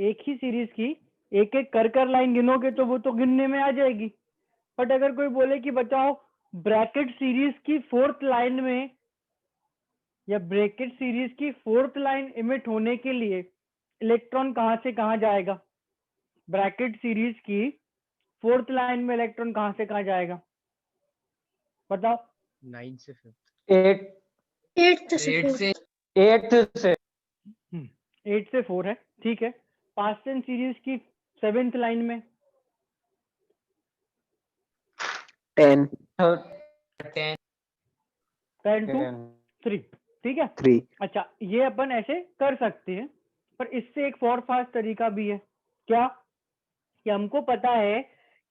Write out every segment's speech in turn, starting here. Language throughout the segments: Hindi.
एक ही सीरीज की एक एक कर लाइन गिनोगे तो वो तो गिनने में आ जाएगी। बट अगर कोई बोले कि बताओ ब्रैकेट सीरीज की फोर्थ लाइन में या ब्रैकेट सीरीज की फोर्थ लाइन इमिट होने के लिए इलेक्ट्रॉन कहां से कहां जाएगा, ब्रैकेट सीरीज की फोर्थ लाइन में इलेक्ट्रॉन कहां से कहां जाएगा बताओ। 9 से 5th, 8 से 8 से 4 है, ठीक है। पास्ट एंड सीरीज की सेवेंथ लाइन में 10 10 to 3, ठीक है। 3 अच्छा, ये अपन ऐसे कर सकते हैं, पर इससे एक और फास्ट तरीका भी है। क्या कि हमको पता है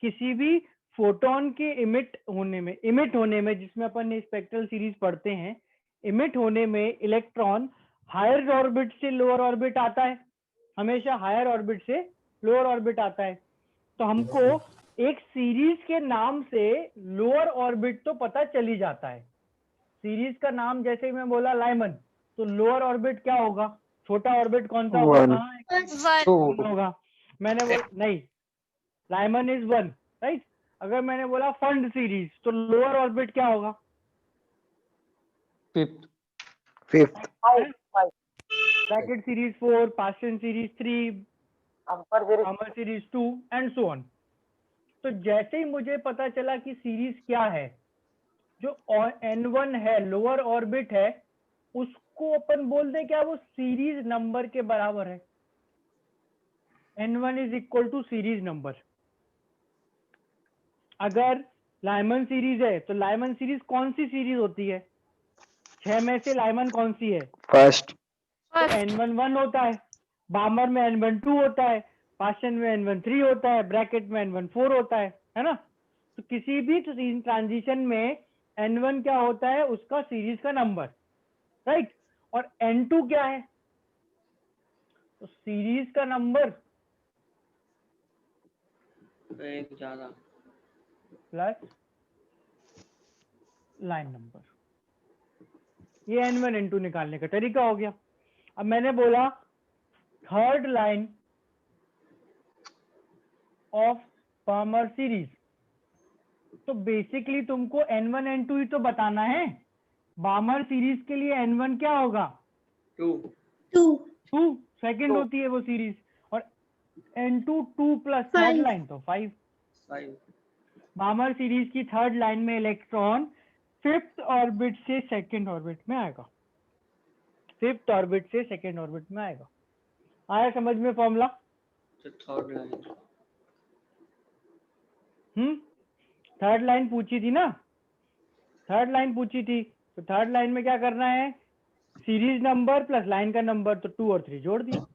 किसी भी फोटोन के इमिट होने में जिसमें अपन स्पेक्ट्रल सीरीज पढ़ते हैं, इमिट होने में इलेक्ट्रॉन हायर ऑर्बिट से लोअर ऑर्बिट आता है, हमेशा हायर ऑर्बिट से लोअर ऑर्बिट आता है। तो हमको एक सीरीज के नाम से लोअर ऑर्बिट तो पता चली जाता है। सीरीज का नाम जैसे मैं बोला लाइमन, तो लोअर ऑर्बिट क्या होगा, छोटा ऑर्बिट कौन सा होगा, 1 कहाँ 2 होगा। मैंने बोला नहीं, लाइमन इज 1, राइट। अगर मैंने बोला फंड सीरीज तो लोअर ऑर्बिट क्या होगा, 5th Brackett series 4, Paschen series 3, हमर सीरीज 2 एंड सो ऑन। तो जैसे ही मुझे पता चला कि सीरीज क्या है, जो n1 है लोअर ऑर्बिट है, उसको अपन बोल दे क्या वो सीरीज नंबर के बराबर है। n1 is equal to series number. अगर लाइमन सीरीज है तो लाइमन सीरीज कौन सी सीरीज होती है, 6 में से लाइमन कौन सी है, फर्स्ट तो n1 1 होता है, बामर में n1 2 होता है, पाशन में n1 3 होता है, ब्रैकेट में n1 4 होता है ना। तो किसी भी ट्रांजिशन में n1 क्या होता है, उसका सीरीज का नंबर, राइट। और n2 क्या है, तो सीरीज का नंबर एक ज्यादा प्लस लाइन नंबर, ये n1 n2 निकालने का तरीका हो गया। अब मैंने बोला third line of Balmer series, तो बेसिकली तुमको n1 n2 ही तो बताना है। बामर सीरीज के लिए n1 क्या होगा, 2 2 सेकंड होती है वो सीरीज, और n2 2 प्लस थर्ड लाइन तो 5। 5 बामर सीरीज की थर्ड लाइन में इलेक्ट्रॉन फिफ्थ ऑर्बिट से सेकंड ऑर्बिट में आएगा, फिफ्थ ऑर्बिट से सेकंड ऑर्बिट में आएगा। आया समझ में फॉर्मूला। तो थर्ड लाइन थर्ड लाइन पूछी थी ना, थर्ड लाइन पूछी थी, तो थर्ड लाइन में क्या करना है, सीरीज नंबर प्लस लाइन का नंबर, तो 2 और 3 जोड़ दिया।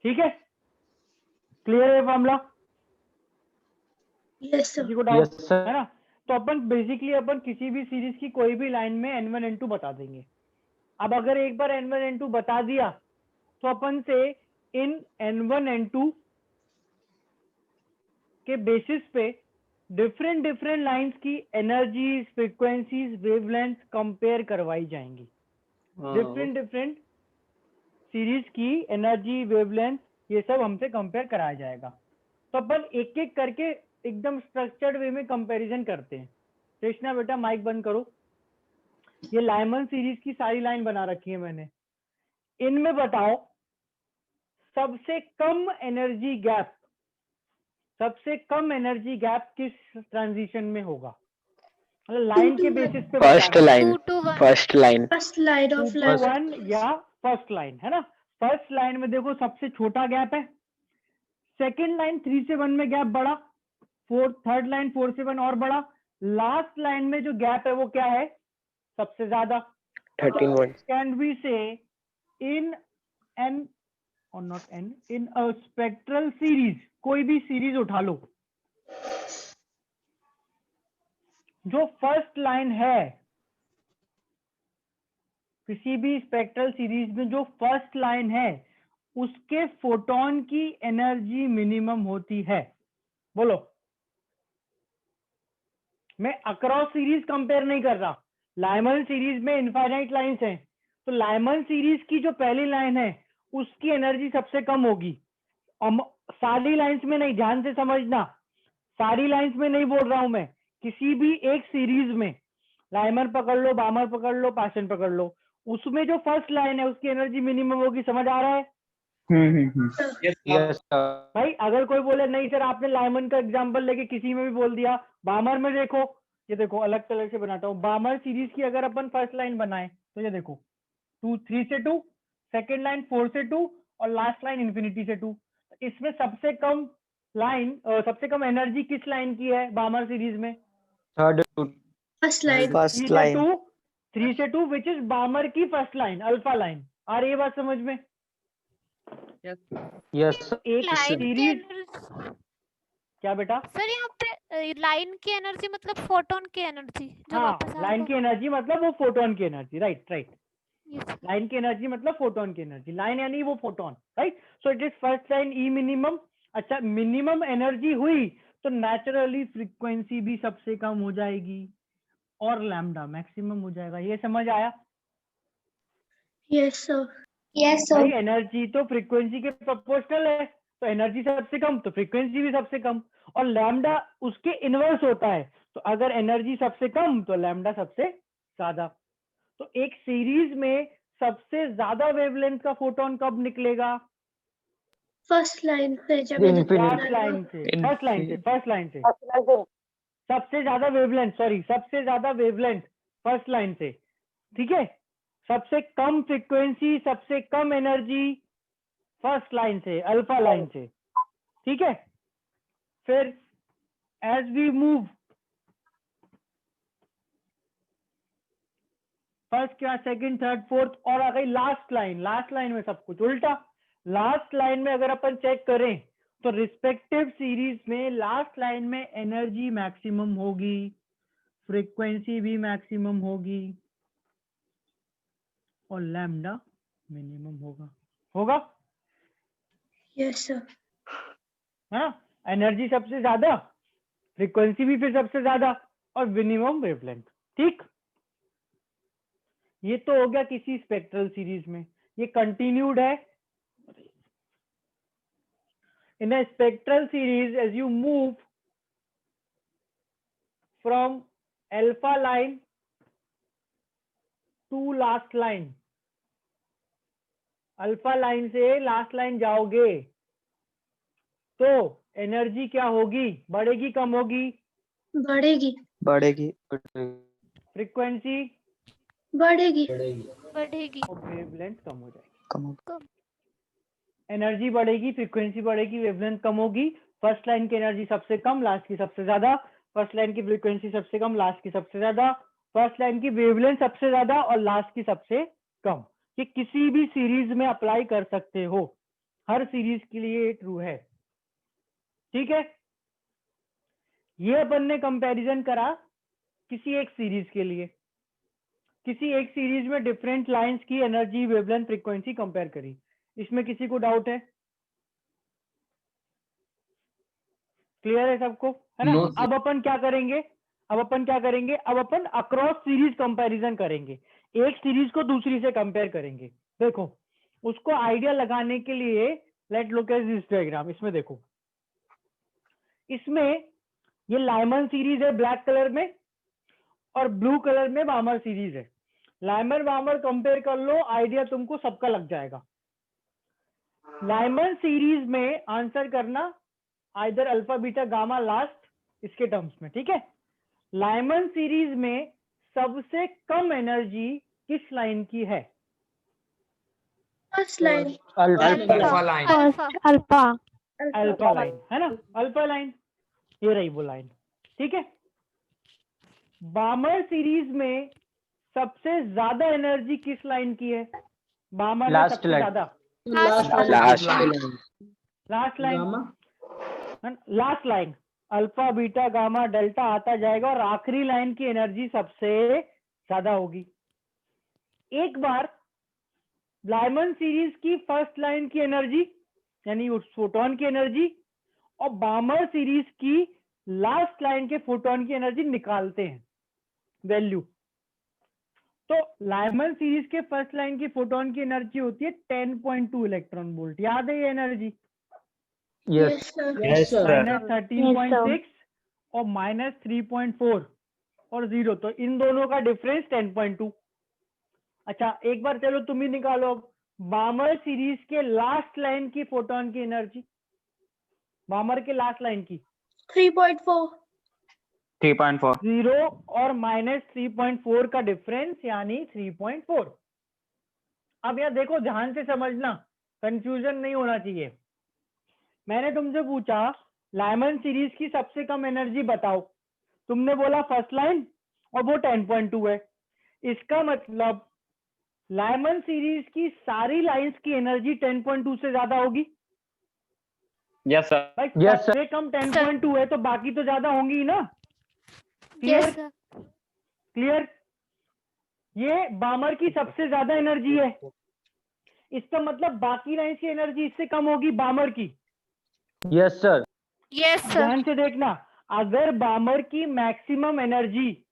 ठीक है, क्लियर है फॉर्मूला, यस सर। किसी को डाउट है ना। तो अपन बेसिकली अपन किसी भी सीरीज की कोई भी लाइन में n1 n2 बता देंगे। अब अगर एक बार n1 n2 बता दिया तो अपन से इन n1 n2 के बेसिस पे डिफरेंट लाइंस की एनर्जी, फ्रीक्वेंसीज, वेवलेंथ कंपेयर करवाई जाएंगी। डिफरेंट सीरीज की एनर्जी, वेवलेंथ, ये सब हमसे कंपेयर कराया जाएगा। तो अपन एक एक करके एकदम स्ट्रक्चर्ड वे में कंपैरिजन करते हैं। कृष्णा बेटा माइक बंद करो। ये लाइमन सीरीज की सारी लाइन बना रखी है मैंने। इनमें बताओ सबसे कम एनर्जी गैप, सबसे कम एनर्जी गैप किस ट्रांजिशन में होगा, मतलब लाइन के बेसिस पे फर्स्ट बताना। Line first line first line of 2 to 1 या फर्स्ट लाइन, है ना। फर्स्ट लाइन में देखो सबसे छोटा गैप है, सेकेंड लाइन 3 से 1 में गैप बड़ा, थर्ड लाइन 4 से 1 और बड़ा, लास्ट लाइन में जो गैप है वो क्या है, सबसे ज्यादा। 13 volts कैन वी से इन एन और not an, in a spectral series, कोई भी सीरीज उठा लो, जो फर्स्ट लाइन है किसी भी स्पेक्ट्रल सीरीज में, जो फर्स्ट लाइन है उसके फोटोन की एनर्जी मिनिमम होती है। बोलो मैं अक्रॉस सीरीज कंपेयर नहीं कर रहा। लाइमन सीरीज में इनफाइनाइट लाइंस हैं, तो लाइमन सीरीज की जो पहली लाइन है उसकी एनर्जी सबसे कम होगी। सारी लाइंस में नहीं, ध्यान से समझना, सारी लाइंस में नहीं बोल रहा हूं मैं, किसी भी एक सीरीज में, लाइमर पकड़ लो, बामर पकड़ लो, पाशन पकड़ लो, उसमें जो फर्स्ट लाइन है उसकी एनर्जी मिनिमम होगी। समझ आ रहा है? यस भाई अगर कोई बोले नहीं सर आपने लाइमन का एग्जांपल लेके किसी में भी बोल दिया, बामर में देखो, ये देखो अलग कलर से बनाता हूँ। बामर सीरीज की अगर अपन फर्स्ट लाइन बनाए तो ये देखो 3 से 2, सेकेंड लाइन 4 से 2 और लास्ट लाइन इंफिनिटी से 2। इसमें सबसे कम लाइन, सबसे कम एनर्जी किस लाइन की है बामर सीरीज में? Third first line. 3 से 2 विच इज बामर की फर्स्ट लाइन, अल्फा लाइन। आ रही है बात समझ में? यस एक लाइन की सीरीज, एनर्जी क्या बेटा? सर यहाँ पे लाइन की एनर्जी मतलब फोटोन की एनर्जी जो हाँ, वापस लाइन आएगा। की एनर्जी मतलब वो फोटोन की energy, right right. Yes, sir. Line की एनर्जी मतलब फोटोन की एनर्जी, लाइन यानी वो photon, right. So it is first line E minimum. अच्छा, मिनिमम एनर्जी हुई तो नेचुरली फ्रीक्वेंसी भी सबसे कम हो जाएगी और लैम्डा मैक्सिमम हो जाएगा। ये समझ आया? Yes sir. यस भाई सर। एनर्जी तो फ्रीक्वेंसी के प्रोपोर्शनल है, तो एनर्जी सबसे कम तो फ्रीक्वेंसी भी सबसे कम, और लैम्डा उसके इनवर्स होता है। तो अगर एनर्जी सबसे कम तो लैम्डा सबसे ज्यादा। तो एक सीरीज में सबसे ज्यादा वेवलेंथ का फोटोन कब निकलेगा? फर्स्ट लाइन से जब लास्ट लाइन से, फर्स्ट लाइन से, फर्स्ट लाइन से सबसे ज्यादा वेवलेंथ, सॉरी सबसे ज्यादा वेवलेंथ फर्स्ट लाइन से, ठीक है। सबसे कम फ्रीक्वेंसी, सबसे कम एनर्जी फर्स्ट लाइन से, अल्फा लाइन से, ठीक है। फिर as we move first class, second, third, fourth, और आ गई लास्ट लाइन। लास्ट लाइन में सब कुछ उल्टा। लास्ट लाइन में अगर अपन चेक करें तो रिस्पेक्टिव सीरीज में लास्ट लाइन में एनर्जी मैक्सिमम होगी, फ्रीक्वेंसी भी मैक्सिमम होगी और लैम्डा मिनिमम होगा। Yes sir. हाँ, एनर्जी सबसे ज्यादा, फ्रीक्वेंसी भी फिर सबसे ज्यादा और मिनिमम वेवलेंथ, ठीक। ये तो हो गया किसी स्पेक्ट्रल सीरीज में। ये कंटिन्यूड है। In a spectral series as you move from alpha line to last line, alpha line से लास्ट लाइन जाओगे तो एनर्जी क्या होगी? बढ़ेगी कम होगी? बढ़ेगी। बढ़ेगी फ्रीक्वेंसी बढ़ेगी। बढ़ेगी। और वेवलेंथ कम हो जाएगी। कम एनर्जी बढ़ेगी, फ्रीक्वेंसी बढ़ेगी, वेवलेंथ कम होगी। फर्स्ट लाइन की एनर्जी सबसे कम, लास्ट की सबसे ज्यादा। फर्स्ट लाइन की फ्रीक्वेंसी सबसे कम, लास्ट की सबसे ज्यादा। फर्स्ट लाइन की वेवलेंथ सबसे ज्यादा और लास्ट की सबसे कम। ये किसी भी सीरीज में अप्लाई कर सकते हो, हर सीरीज के लिए ट्रू है, ठीक है। ये अपन ने कंपैरिजन करा किसी एक सीरीज के लिए, किसी एक सीरीज में डिफरेंट लाइंस की एनर्जी, वेवलेंथ, फ्रीक्वेंसी कंपेयर करी। इसमें किसी को डाउट है? क्लियर है सबको, है ना? अब अपन क्या करेंगे, अब अपन अक्रॉस सीरीज कंपैरिजन करेंगे, एक सीरीज को दूसरी से कंपेयर करेंगे। देखो, उसको आइडिया लगाने के लिए let look at this diagram. इसमें देखो, इसमें ये लाइमन सीरीज है ब्लैक कलर में और ब्लू कलर में बामर सीरीज है। लाइमन बामर कंपेयर कर लो, आइडिया तुमको सबका लग जाएगा। लाइमन सीरीज में आंसर करना either alpha beta gamma last इसके टर्म्स में, ठीक है। लाइमन सीरीज में सबसे कम एनर्जी किस लाइन की है? First line. Alpha line alpha alpha line, है ना, अल्फा लाइन, ये रही वो लाइन, ठीक है। बामर सीरीज में सबसे ज्यादा एनर्जी किस लाइन की है? बामर में लास्ट सबसे लाइन। ज्यादा, last line, last line, alpha beta gamma delta आता जाएगा और आखिरी लाइन की एनर्जी सबसे ज्यादा होगी। एक बार लाइमन सीरीज की फर्स्ट लाइन की एनर्जी यानी उस फोटोन की एनर्जी और बामर सीरीज की लास्ट लाइन के फोटोन की एनर्जी निकालते हैं वैल्यू। तो लाइमन सीरीज के फर्स्ट लाइन की फोटोन की एनर्जी होती है 10.2 इलेक्ट्रॉन वोल्ट। याद है ये energy? Yes. sir. Yes, sir. -13.6 और -3.4 और 0, तो इन दोनों का डिफरेंस 10.2। अच्छा एक बार चलो तुम ही निकालो बामर सीरीज के लास्ट लाइन की फोटोन की एनर्जी, बामर के लास्ट लाइन की 3.4 3.4. 0 और -3.4 का डिफरेंस यानी 3.4। अब यार देखो ध्यान से समझना, कंफ्यूजन नहीं होना चाहिए। मैंने तुमसे पूछा लाइमन सीरीज की सबसे कम एनर्जी बताओ, तुमने बोला फर्स्ट लाइन और वो 10.2 है। इसका मतलब लाइमन सीरीज की सारी लाइंस की एनर्जी 10.2 से ज्यादा होगी। Yes, sir. भाई Yes, sir. सबसे कम 10.2 है तो बाकी तो ज्यादा होंगी ही ना। Yes sir. क्लियर? ये बामर की सबसे ज्यादा एनर्जी है, इसका मतलब बाकी लाइंस की एनर्जी इससे कम होगी बामर की। Yes, sir. Yes sir. ध्यान से देखना, अगर बामर की मैक्सिमम एनर्जी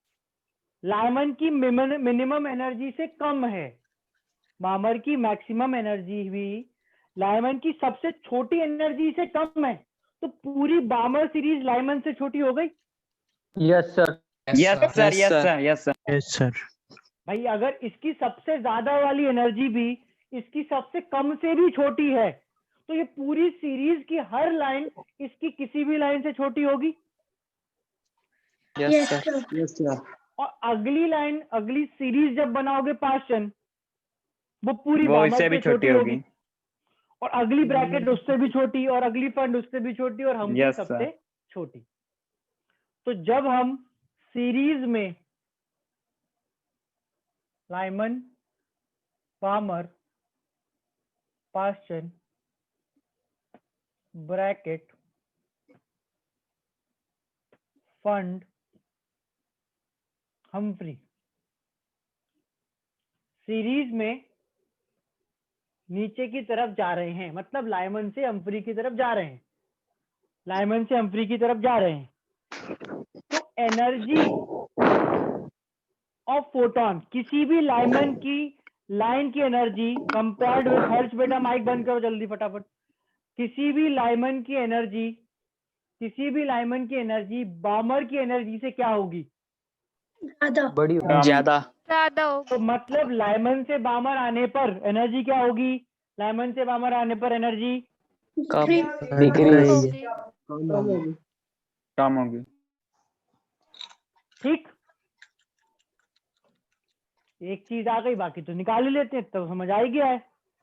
लाइमन की मिनिमम एनर्जी से कम है, बामर की मैक्सिमम एनर्जी भी लाइमन की सबसे छोटी एनर्जी से कम है, तो पूरी बामर सीरीज लाइमन से छोटी हो गई। Yes, sir. Yes, sir. Yes, sir. Yes, sir. Yes, sir. भाई अगर इसकी सबसे ज्यादा वाली एनर्जी भी इसकी सबसे कम से भी छोटी है, तो ये पूरी सीरीज की हर लाइन इसकी किसी भी लाइन से छोटी होगी। Yes, sir. Yes, sir. और अगली लाइन, अगली सीरीज जब बनाओगे पास्चन, वो पूरी वो बामर इससे भी से छोटी होगी। और अगली ब्रैकेट उससे भी छोटी और अगली फंड उससे भी छोटी और हम Yes, सबसे sir. छोटी। तो जब हम सीरीज में Lyman, Balmer, Paschen, Brackett, Pfund, Humphrey series में नीचे की तरफ जा रहे हैं, मतलब लाइमन से हम्फ्री की तरफ जा रहे हैं, लाइमन से हम्फ्री की तरफ जा रहे हैं, तो एनर्जी ऑफ फोटोन, किसी भी लाइमन की लाइन की एनर्जी कंपेयर्ड विद, हर्ष बेटा माइक बंद करो जल्दी फटाफट, किसी भी लाइमन की एनर्जी, किसी भी लाइमन की एनर्जी बामर की एनर्जी से क्या होगी? ज्यादा बड़ी ज्यादा। ज्यादा हो। तो मतलब लाइमन से बामर आने पर एनर्जी क्या होगी? लाइमन से बामर आने पर एनर्जी कम। Three. डिक्रीज। होगी। कम होगी। ठीक। एक चीज आ गई, बाकी तो निकाल ही लेते हैं, तो समझ आ ही गया है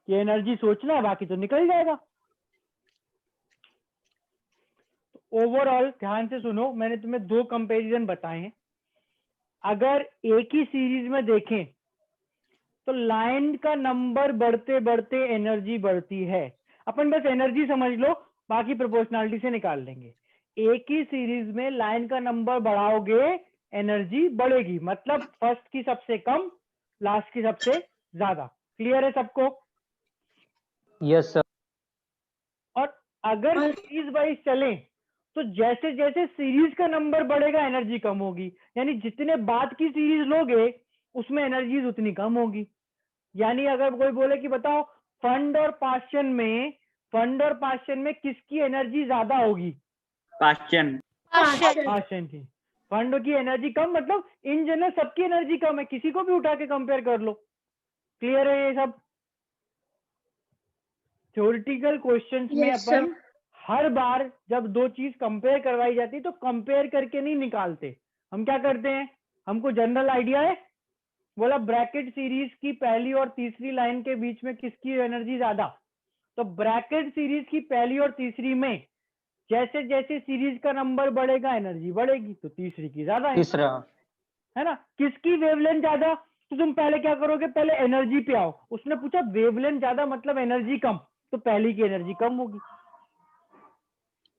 कि एनर्जी सोचना है, बाकी तो निकल जाएगा। ओवरऑल ध्यान से सुनो, मैंने तुम्हें दो कंपैरिजन बताए हैं। अगर एक ही सीरीज में देखें तो लाइन का नंबर बढ़ते बढ़ते एनर्जी बढ़ती है। अपन बस एनर्जी समझ लो, बाकी प्रोपोर्शनलिटी से निकाल लेंगे। एक ही सीरीज में लाइन का नंबर बढ़ाओगे एनर्जी बढ़ेगी, मतलब फर्स्ट की सबसे कम, लास्ट की सबसे ज्यादा। क्लियर है सबको? Yes, sir. और अगर और- सीरीज वाइज चले तो जैसे जैसे सीरीज का नंबर बढ़ेगा एनर्जी कम होगी, यानी जितने बाद की सीरीज लोगे उसमें एनर्जी उतनी कम होगी। यानी अगर कोई बोले कि बताओ फंड और पास्चन में, फंड और पास्चन में किसकी एनर्जी ज्यादा होगी? Question. पास्चन। पास्चन की। फंड की एनर्जी कम, मतलब इन जनरल सबकी एनर्जी कम है, किसी को भी उठा के कंपेयर कर लो। क्लियर है ये सब? थ्योरेटिकल क्वेश्चंस में Yes, sir. अपन हर बार जब दो चीज कंपेयर करवाई जाती है तो कंपेयर करके नहीं निकालते, हम क्या करते हैं, हमको जनरल आइडिया है, बोला ब्रैकेट सीरीज की पहली और तीसरी लाइन के बीच में किसकी एनर्जी ज्यादा, तो ब्रैकेट सीरीज की पहली और तीसरी में जैसे जैसे सीरीज का नंबर बढ़ेगा एनर्जी बढ़ेगी, तो तीसरी की ज्यादा है तीसरा। ना। किसकी वेवलेंथ ज्यादा, तो तुम पहले क्या करोगे, पहले एनर्जी पे आओ। उसने पूछा वेवलेंथ ज्यादा मतलब एनर्जी कम, तो पहली की एनर्जी कम होगी।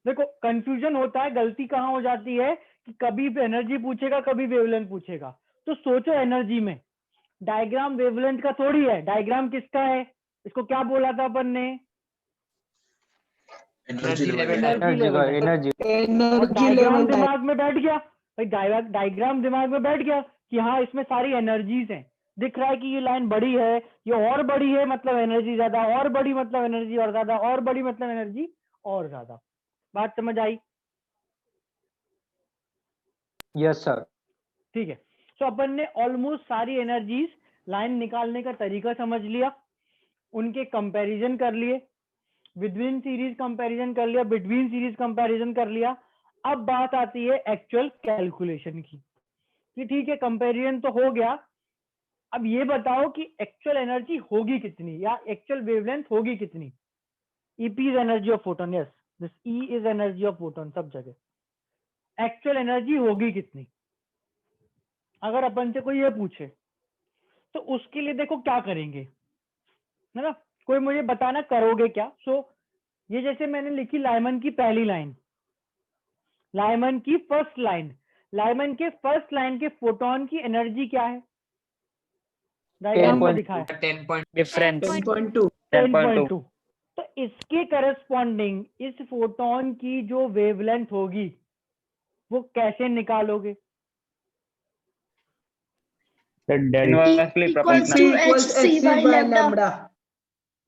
देखो कंफ्यूजन होता है, गलती कहाँ हो जाती है कि कभी एनर्जी पूछेगा कभी वेवलेंथ पूछेगा। तो सोचो एनर्जी में, डायग्राम वेवलेंथ का थोड़ी है, डायग्राम किसका है, इसको क्या बोला था अपन ने? एनर्जी लेवल एनर्जी लेवल है। एनर्जी और डायग्राम दिमाग में बैठ गया भाई, डायग्राम दिमाग में बैठ गया कि हाँ इसमें सारी एनर्जीज हैं। दिख रहा है कि ये लाइन बड़ी है, ये और बड़ी है मतलब एनर्जी ज्यादा, और बड़ी मतलब एनर्जी और ज्यादा, और बड़ी मतलब एनर्जी और ज्यादा। बात समझ आई? Yes sir. ठीक है। तो अपन ने ऑलमोस्ट सारी एनर्जीज लाइन निकालने का तरीका समझ लिया, उनके कंपैरिजन कर लिए, विदविन सीरीज कंपैरिजन कर लिया, बिटवीन सीरीज कंपैरिजन कर लिया। अब बात आती है एक्चुअल कैलकुलेशन की कि ठीक है कंपैरिजन तो हो गया, अब ये बताओ कि एक्चुअल एनर्जी होगी कितनी या एक्चुअल वेवलेंथ होगी कितनी। EP is energy of photon, yes this E is energy of photon सब जगह। एक्चुअल एनर्जी होगी कितनी अगर अपन से कोई ये पूछे तो उसके लिए देखो क्या करेंगे, है ना। कोई मुझे बताना करोगे क्या। सो ये जैसे मैंने लिखी लाइमन की पहली लाइन, लाइमन की फर्स्ट लाइन, लाइमन के फर्स्ट लाइन के फोटोन की एनर्जी क्या है, डायग्राम में दिखा है 10 Difference. 10.2. 10.2। तो इसके करस्पॉन्डिंग इस फोटोन की जो वेवलेंथ होगी वो कैसे निकालोगे। Inversely Equals to hc by lambda.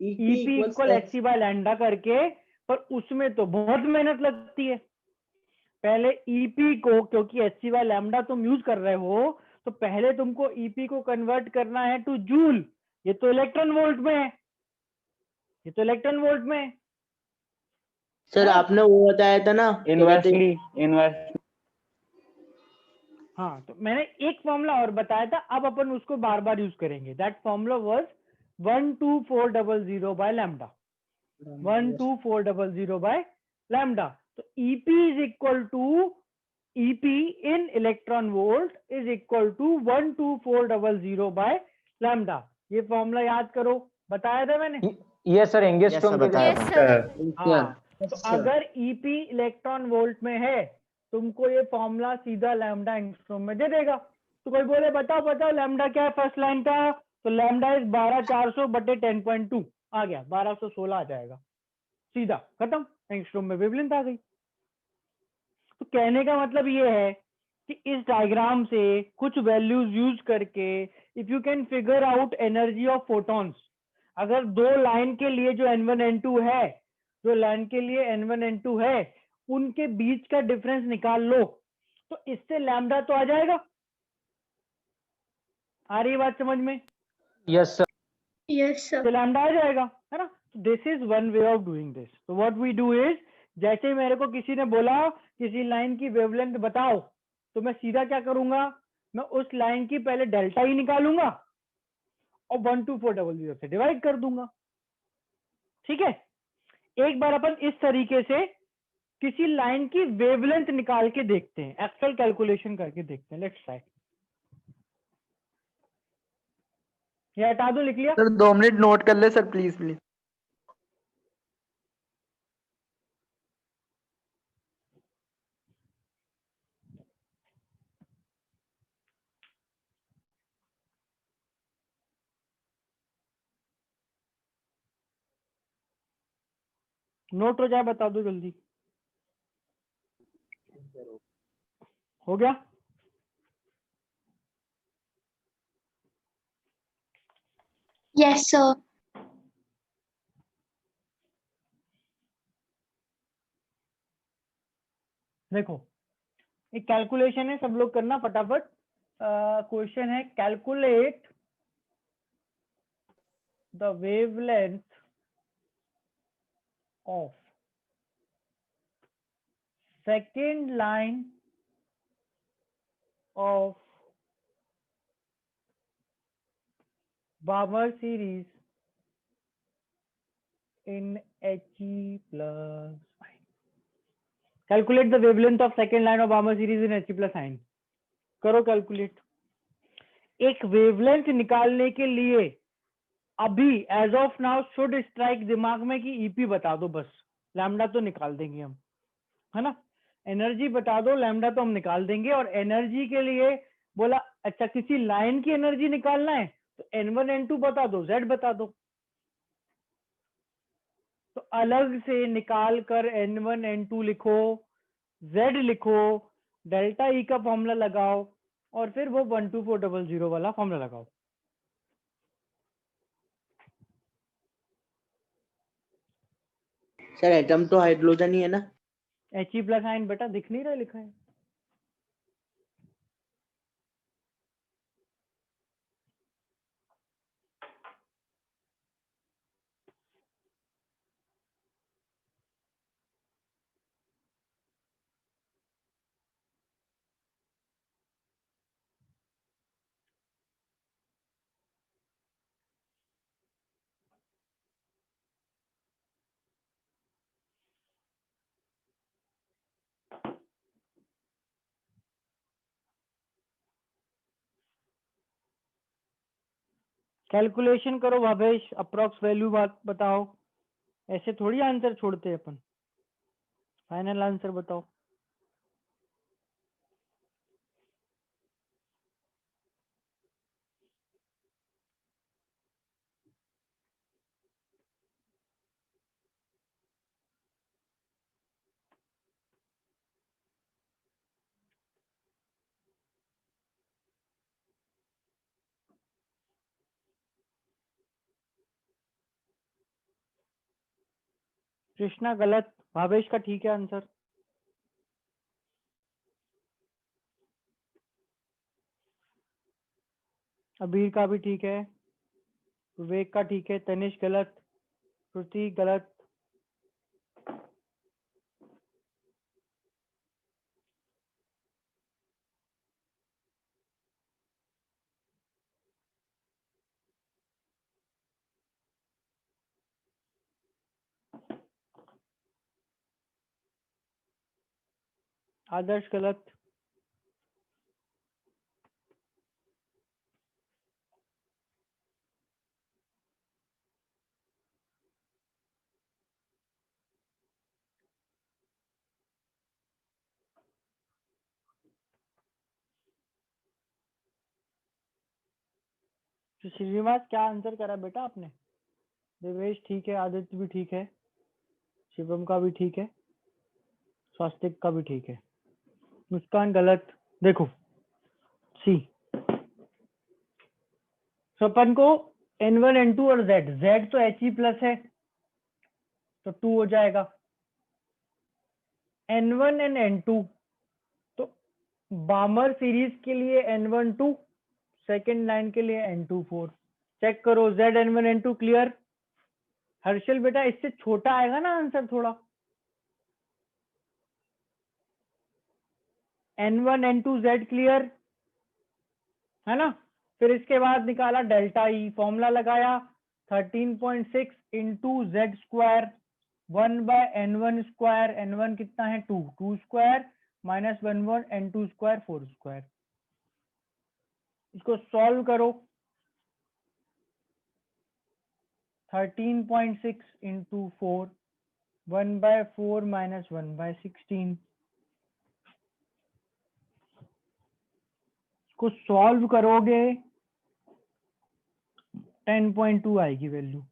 EP equal h c by lambda करके, पर उसमें तो बहुत मेहनत लगती है। पहले ईपी को, क्योंकि एच सी बाय लैम्डा तुम यूज कर रहे हो, तो पहले तुमको ईपी को कन्वर्ट करना है टू जूल। ये तो इलेक्ट्रॉन वोल्ट में है, ये तो इलेक्ट्रॉन वोल्ट में है। सर आपने वो बताया था ना, इनवर्सली इनवर्स। हाँ तो मैंने एक फॉर्मूला और बताया था, अब अपन उसको बार बार यूज करेंगे। That formula was 12400 by lambda, 12400 by lambda. तो EP is equal to, EP in electron volt is equal to 12400 by lambda. ये फॉर्मूला याद करो, बताया था मैंने। यस सर, एंगस्ट्रॉम के यस सर। हाँ तो अगर ईपी इलेक्ट्रॉन वोल्ट में है, तुमको ये फॉर्मूला सीधा लैम्डा एंगस्ट्रॉम में दे देगा। तो कोई बोले बताओ बताओ लैम्डा क्या है फर्स्ट लाइन का, तो लैम्डा इज 12400 बटे 10.2 आ गया, 1216 आ जाएगा, सीधा खत्म, एंगस्ट्रॉम में वेवलेंथ आ गई। तो कहने का मतलब ये है कि इस डायग्राम से कुछ वैल्यूज यूज करके if you can figure out energy of photons, अगर दो लाइन के लिए जो n1 n2 है, जो लाइन के लिए n1 n2 है, उनके बीच का डिफरेंस निकाल लो, तो इससे लैम्डा तो आ जाएगा। आ रही है बात समझ में? Yes sir. Yes, sir. तो लैम्डा आ जाएगा, है ना। This is one way of doing this. तो व्हाट वी डू इज, जैसे मेरे को किसी ने बोला किसी लाइन की वेवलेंथ बताओ, तो मैं सीधा क्या करूंगा, मैं उस लाइन की पहले डेल्टा ही निकालूंगा और 12400 से डिवाइड कर दूंगा। ठीक है, एक बार अपन इस तरीके से किसी लाइन की वेवलेंथ निकाल के देखते हैं, एक्चुअल कैलकुलेशन करके देखते हैं। Let's try. ये हटा दो, लिख लिया। सर 2 मिनट नोट कर ले सर, प्लीज प्लीज। नोट हो जाए बता दो जल्दी। हो गया? Yes, sir. देखो एक कैलकुलेशन है, सब लोग करना फटाफट। क्वेश्चन है calculate the wavelength of second line of Balmer series in He plus ion. Calculate the wavelength of second line of Balmer series in He plus ion. करो कैलकुलेट। एक वेवलेंथ निकालने के लिए अभी as of now should strike दिमाग में कि ईपी बता दो बस, लैम्डा तो निकाल देंगे हम, है ना। एनर्जी बता दो, लैम्डा तो हम निकाल देंगे। और एनर्जी के लिए बोला अच्छा किसी लाइन की एनर्जी निकालना है तो n1 n2 बता दो, z बता दो। तो अलग से निकाल कर N1 N2 लिखो, Z लिखो, डेल्टा E का फॉर्मूला लगाओ और फिर वो 12400 वाला फॉर्मूला लगाओ। सर एटम तो हाइड्रोजन ही है ना? He प्लस आयन बेटा दिख नहीं रहा लिखा है। कैलकुलेशन करो भावेश, अप्रोक्स वैल्यू बात बताओ, ऐसे थोड़ी आंसर छोड़ते हैं अपन। फाइनल आंसर बताओ। कृष्णा गलत, भावेश का ठीक है आंसर। अबीर का भी ठीक है, विवेक का ठीक है, तनिष गलत, श्रुति गलत, आदर्श गलत, तो श्रीनिवास क्या आंसर करा बेटा आपने? देवेश ठीक है, आदित्य भी ठीक है, शिवम का भी ठीक है, स्वास्तिक का भी ठीक है, मुस्कान गलत। देखो सी, तो अपन को N1 N2 और Z तो He प्लस है तो 2 हो जाएगा। N1 and N2 तो बामर सीरीज के लिए N1 2, सेकेंड लाइन के लिए N2 4। चेक करो Z N1 N2 clear. Harshal बेटा इससे छोटा आएगा ना आंसर थोड़ा। N1 N2 Z क्लियर है ना। फिर इसके बाद निकाला डेल्टा ई, फॉर्मूला लगाया 13.6 into z square 1/N1 square, N1 कितना है 2, 2 square minus 1 N2 square 4 square. इसको सॉल्व करो 13.6 इंटू 4 1/4 माइनस 1/16। इसको सॉल्व करोगे 10.2 आएगी वैल्यू,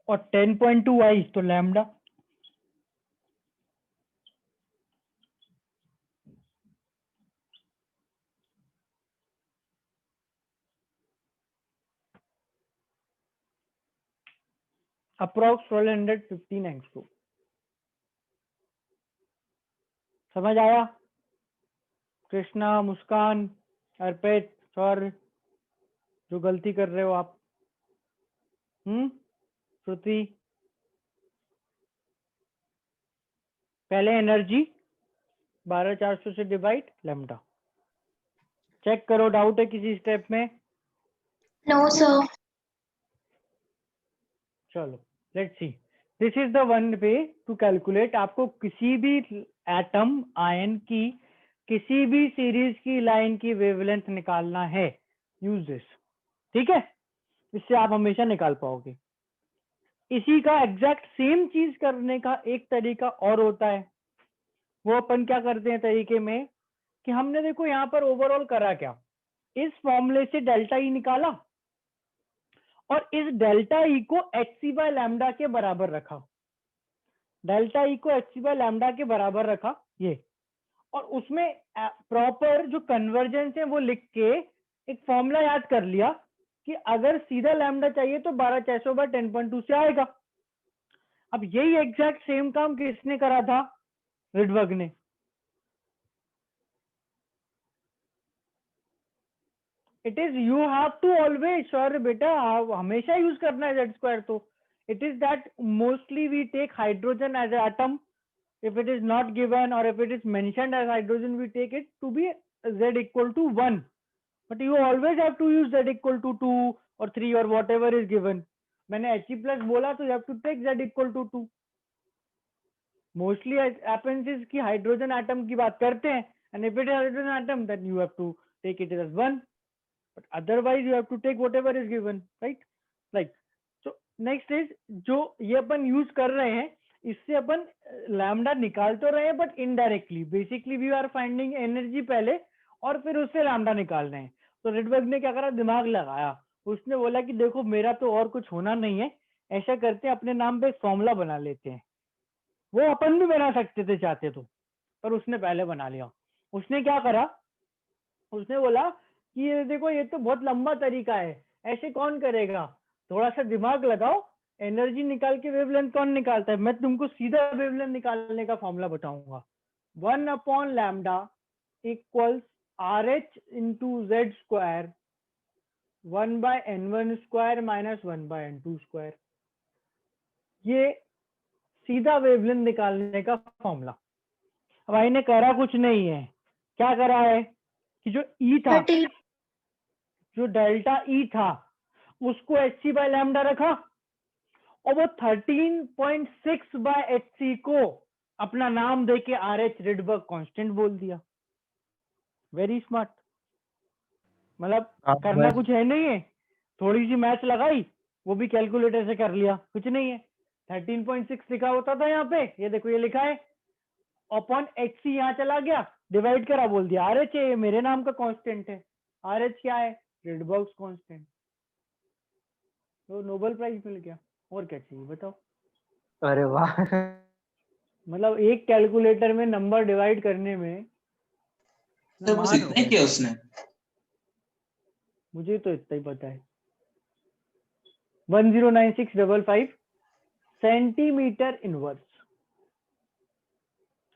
और 10.2 आई तो लैम्डा। Approx 1215 angstrom. समझ आया? कृष्णा, मुस्कान, अर्पित, सौर, जो गलती कर रहे हो आप, श्रुति, पहले एनर्जी 12400 से डिवाइड लैम्डा। चेक करो, डाउट है किसी स्टेप में? No, sir. चलो let's see, this is the one way to calculate. आपको किसी भी एटम आयन की किसी भी सीरीज की लाइन की वेवलेंथ निकालना है, यूज दिस, ठीक है? इससे आप हमेशा निकाल पाओगे। इसी का एग्जैक्ट सेम चीज करने का एक तरीका और होता है। वो अपन क्या करते हैं तरीके में कि हमने देखो यहाँ पर ओवरऑल करा क्या, इस फॉर्मूले से डेल्टा ई निकाला और इस डेल्टा ई को hc बाय लैम्डा के बराबर रखा, डेल्टा ई को hc बाय लैम्डा के बराबर रखा ये, और उसमें प्रॉपर जो कन्वर्जेंस है वो लिख के एक फॉर्मूला याद कर लिया कि अगर सीधा लैम्डा चाहिए तो 12600 बाय 10.2 से आएगा। अब यही एग्जैक्ट सेम काम किसने करा था? रिडबर्ग ने। It is you have to always, sir बेटा हमेशा यूज करना है जेड स्क्वायर। तो it is that mostly we take hydrogen as atom if it is not given or if it is mentioned as hydrogen, we take it to be z equal to 1, but you always have to use z equal to 2 or 3 or whatever is given. मैंने He plus बोला तो you have to take z equal to 2. Mostly happens is कि हाइड्रोजन एटम की बात करते हैं, and if it is hydrogen atom then you have to take it as 1, but otherwise you have to take whatever is given, right? Like so next is जो ये अपन यूज कर रहे हैं, इससे अपन लैम्डा निकाल तो रहे हैं but indirectly, basically we are finding energy पहले और फिर उससे लैम्डा निकाल रहे हैं। तो रिडबर्ग ने क्या करा, दिमाग लगाया, उसने बोला कि देखो मेरा तो और कुछ होना नहीं है, ऐसा करते हैं अपने नाम पे फॉर्मूला बना लेते हैं। वो अपन भी बना सकते थे चाहते तो, पर उसने पहले बना लिया। उसने क्या करा, उसने बोला कि ये देखो ये तो बहुत लंबा तरीका है, ऐसे कौन करेगा, थोड़ा सा दिमाग लगाओ, एनर्जी निकाल के वेवलेंथ कौन निकालता है, मैं तुमको सीधा वेवलेंथ निकालने का फॉर्मूला बताऊंगा। 1/λ equals RH into z square 1/n1 square minus 1/n2 square. ये सीधा वेवलेंथ निकालने का फॉर्मूला। अब भाई ने करा कुछ नहीं है, क्या करा है कि जो ई था, जो डेल्टा ई था उसको hc बाय लैम्डा रखा और वो 13.6 बाय hc को अपना नाम देके RH रिडबर्ग कांस्टेंट बोल दिया। वेरी स्मार्ट, मतलब करना कुछ है नहीं है, थोड़ी सी मैथ लगाई, वो भी कैलकुलेटर से कर लिया, कुछ नहीं है। 13.6 लिखा होता था यहाँ पे, ये देखो ये लिखा है, अपॉन hc यहाँ चला गया, डिवाइड करा, बोल दिया RH है, ये मेरे नाम का कांस्टेंट है। RH क्या है? Rydberg constant. तो नोबेल प्राइज मिल गया, और क्या चाहिए बताओ। अरे वाह। मतलब एक कैलकुलेटर में नंबर डिवाइड करने में तो बस इतना ही किया उसने। मुझे तो इतना ही पता है। 109655 सेंटीमीटर इनवर्स।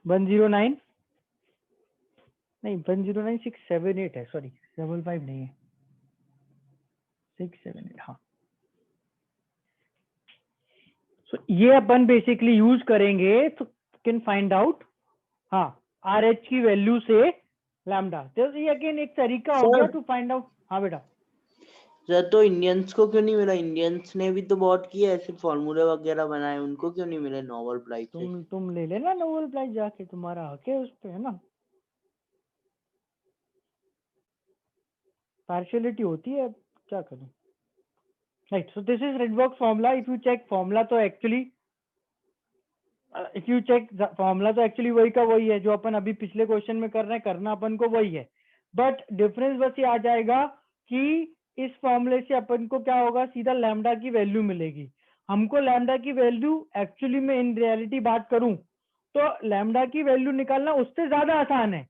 109 नहीं 109678 है, सॉरी 75 नहीं है, 678। हाँ, so, ये अपन बेसिकली यूज करेंगे तो कैन फाइंड आउट हाँ RH की वैल्यू से लैम्डा। तो ये अगेन एक तरीका हो गया टू फाइंड आउट। हाँ बेटा सर, तो इंडियंस को क्यों नहीं मिला? इंडियंस ने भी तो बहुत किया ऐसे फॉर्मूले वगैरह बनाए, उनको क्यों नहीं मिले नोबेल प्राइज? तुम ले लेना नोबेल प्राइज जाके, तुम्हारा हक है उस पे, है ना। पार्शियलिटी होती है, क्या करूं। Right, so this is Rydberg formula. If you check formula तो एक्चुअली वही का वही है जो अपन अभी पिछले क्वेश्चन में कर रहे हैं, करना अपन को वही है, बट डिफरेंस बस ये आ जाएगा कि इस फॉर्मूले से अपन को क्या होगा, सीधा लैम्डा की वैल्यू मिलेगी। हमको लैम्डा की वैल्यू एक्चुअली में इन रियलिटी बात करूं तो लैम्डा की वैल्यू निकालना उससे ज्यादा आसान है,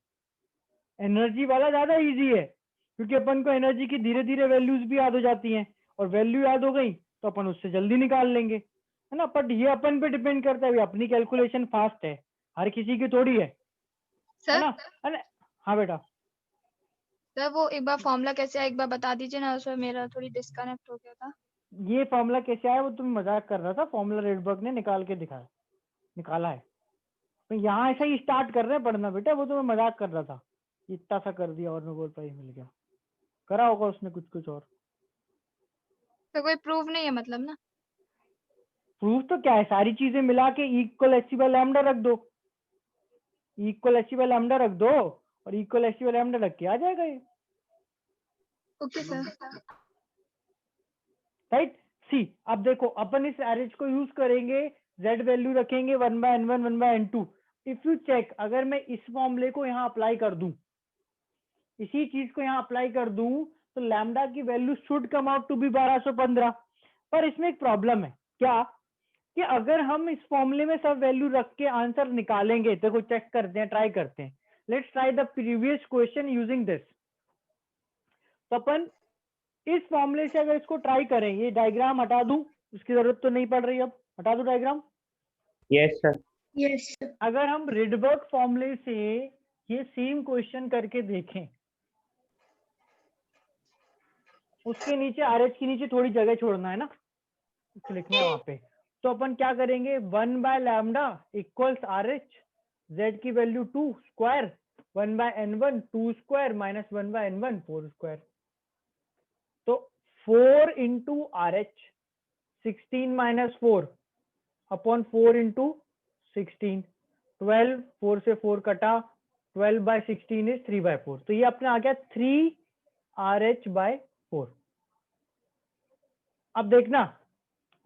एनर्जी वाला ज्यादा इजी है, क्योंकि अपन को एनर्जी की धीरे धीरे वैल्यूज भी याद हो जाती हैं, और वैल्यू याद हो गई तो अपन उससे जल्दी निकाल लेंगे, है ना। बट ये अपन पे डिपेंड करता है, अपनी कैलकुलेशन फास्ट है, हर किसी की थोड़ी है ना। हाँ बेटा सर वो एक बार फॉर्मूला कैसे है एक बार बता दीजिए ना, उसमें मेरा थोड़ी डिस्कनेक्ट हो गया था। ये फॉर्मूला कैसे आया वो तुम मजाक कर रहा था, फॉर्मूला रिडबर्ग ने निकाला है। तो यहाँ ऐसा ही स्टार्ट कर रहे हैं पढ़ना बेटा, वो तो मैं मजाक कर रहा था, इतना सा कर दिया और नोबेल प्राइज मिल गया, करा होगा उसने कुछ और। तो कोई प्रूफ नहीं है मतलब ना? प्रूफ तो क्या है, सारी चीजें मिला के इक्वल hc बाय लैम्डा रख दो, इक्वल hc बाय लैम्डा रख दो और इक्वल hc बाय लैम्डा रख के आ जाएगा ये। Okay sir. राइट, सी अब देखो अपन इस RH को यूज करेंगे, z वैल्यू रखेंगे 1/n1 1/n2। If you check, अगर मैं इस फॉर्मूले को यहाँ अप्लाई कर दूं, इसी चीज को यहाँ अप्लाई कर दूं, तो लैम्डा की value should come out to be 1215, पर इसमें एक प्रॉब्लम है, क्या कि अगर हम इस फॉर्मूले में सब वैल्यू रख के आंसर निकालेंगे, देखो चेक करते हैं, ट्राई करते हैं, let's try the previous question using this. तो अपन इस फॉर्मूले से अगर इसको ट्राई करें, ये डायग्राम हटा दूं, उसकी जरूरत तो नहीं पड़ रही, अब हटा दूं diagram. Yes sir. Yes sir. अगर हम रिडबर्ग फॉर्मूले से ये सेम क्वेश्चन करके देखें, उसके नीचे RH के नीचे थोड़ी जगह छोड़ना है ना, उसको लिखना है वहां पे। तो अपन क्या करेंगे, 1/λ इक्वल्स RH, Z की value 2 square, 1/n1 2 square minus 1/n1 4 square. तो 4 into RH 16 minus 4 upon 4 into 16, 12, 4 से 4 कटा, 12/16 इज 3/4। तो ये अपने आ गया 3RH/4। अब देखना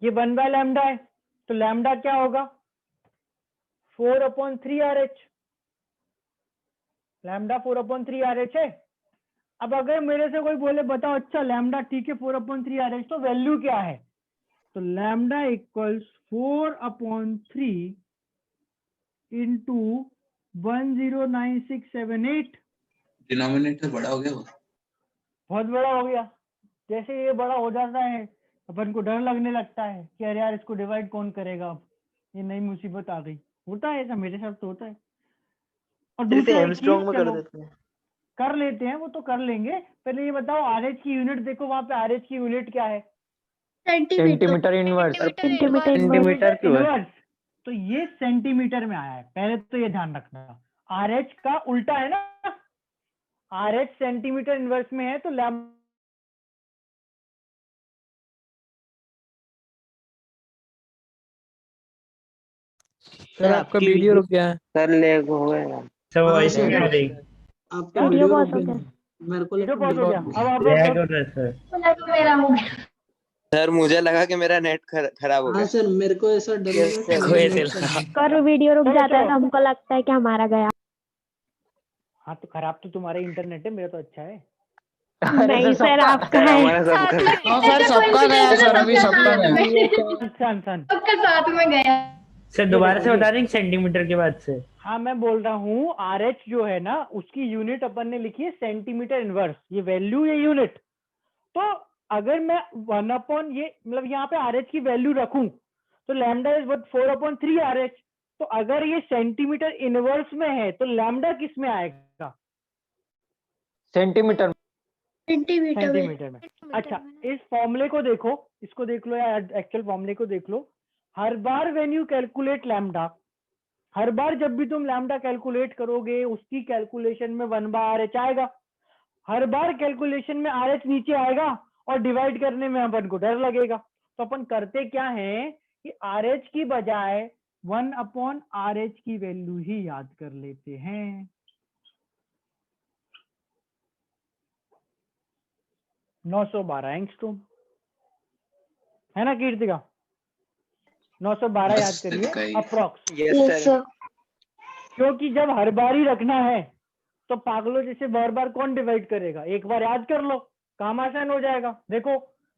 ये 1/λ है, तो लैम्डा क्या होगा, 4/3RH। लैम्डा 4/3RH है। अब अगर मेरे से कोई बोले बताओ अच्छा लैम्डा ठीक है 4/3RH, तो वैल्यू क्या है, तो लैम्डा इक्वल्स 4/3 इंटू 109678। डिनोमिनेटर बड़ा हो गया वो। बहुत बड़ा हो गया। जैसे ये बड़ा हो जाता है अपन को डर लगने लगता है कि अरे यार इसको डिवाइड कौन करेगा, अब ये नई मुसीबत आ गई। होता है ऐसा, मेरे साथ तो होता है। और जैसे दूसरा एक एमस्ट्रॉन्ग चीज में कर चलो देते हैं। कर लेते हैं, वो तो कर लेंगे। पहले ये बताओ RH की यूनिट देखो, वहां पे RH की यूनिट क्या है, सेंटीमीटर इनवर्स। सेंटीमीटर क्यों है? इनवर्स। तो ये सेंटीमीटर में आया है, पहले तो ये ध्यान रखना। RH का उल्टा है ना, RH सेंटीमीटर इनवर्स में है, तो लैम्डा सर आपका वीडियो रुक गया है। सर लेग हो गया। सर वॉइस सर, रिकॉर्डिंग आपका वीडियो रुक गया है। मेरे को वीडियो पॉज हो गया। अब आप लैग हो रहा है सर। सर मुझे लगा कि मेरा नेट खराब हो हाँ गया। सर, मेरे को ऐसा डर Yes, लगा sir. कि मेरा नेट कर वीडियो रुक चलो, जाता है चलो। तो हमको लगता है कि हमारा गया। हाँ तो खराब तो तुम्हारा इंटरनेट है, मेरा तो अच्छा है। नहीं सर आपका सर है। हमारा सबका हाँ सर सबका गया सर, अभी सबका गया। सन सन सबका साथ में गया। सर दोबारा से बता देंगे सेंटीमीटर के बाद से। हाँ मैं बोल रहा हूँ RH जो है ना, उसकी यूनिट अपन ने लिखी है सेंटीमीटर इनवर्स, ये वैल्यू ये यूनिट। तो अगर मैं 1 ये मतलब यहाँ पे RH की वैल्यू रखूं, तो लैम्डा इज 4/3 RH। तो अगर ये सेंटीमीटर इनवर्स में है तो लैम्डा किस में आएगा, सेंटीमीटर। सेंटीमीटर में। अच्छा इस फॉर्मूले को देखो, इसको देख लो या एक्चुअल फॉर्मूले को देख लो। हर बार व्हेन यू कैलकुलेट लैम्डा, हर बार जब भी तुम लैम्डा कैलकुलेट करोगे उसकी कैलकुलेशन में 1/RH आएगा। हर बार कैलकुलेशन में RH नीचे आएगा और डिवाइड करने में अपन को डर लगेगा। तो अपन करते क्या है कि RH की बजाय 1/RH की वैल्यू ही याद कर लेते हैं। 912 एंगस्ट्रॉम है ना कीर्तिका, 912 याद करिए अप्रॉक्स। Yes sir. क्योंकि जब हर बार ही रखना है तो पागलों जैसे बार बार कौन डिवाइड करेगा, एक बार याद कर लो, काम आसान हो जाएगा। देखो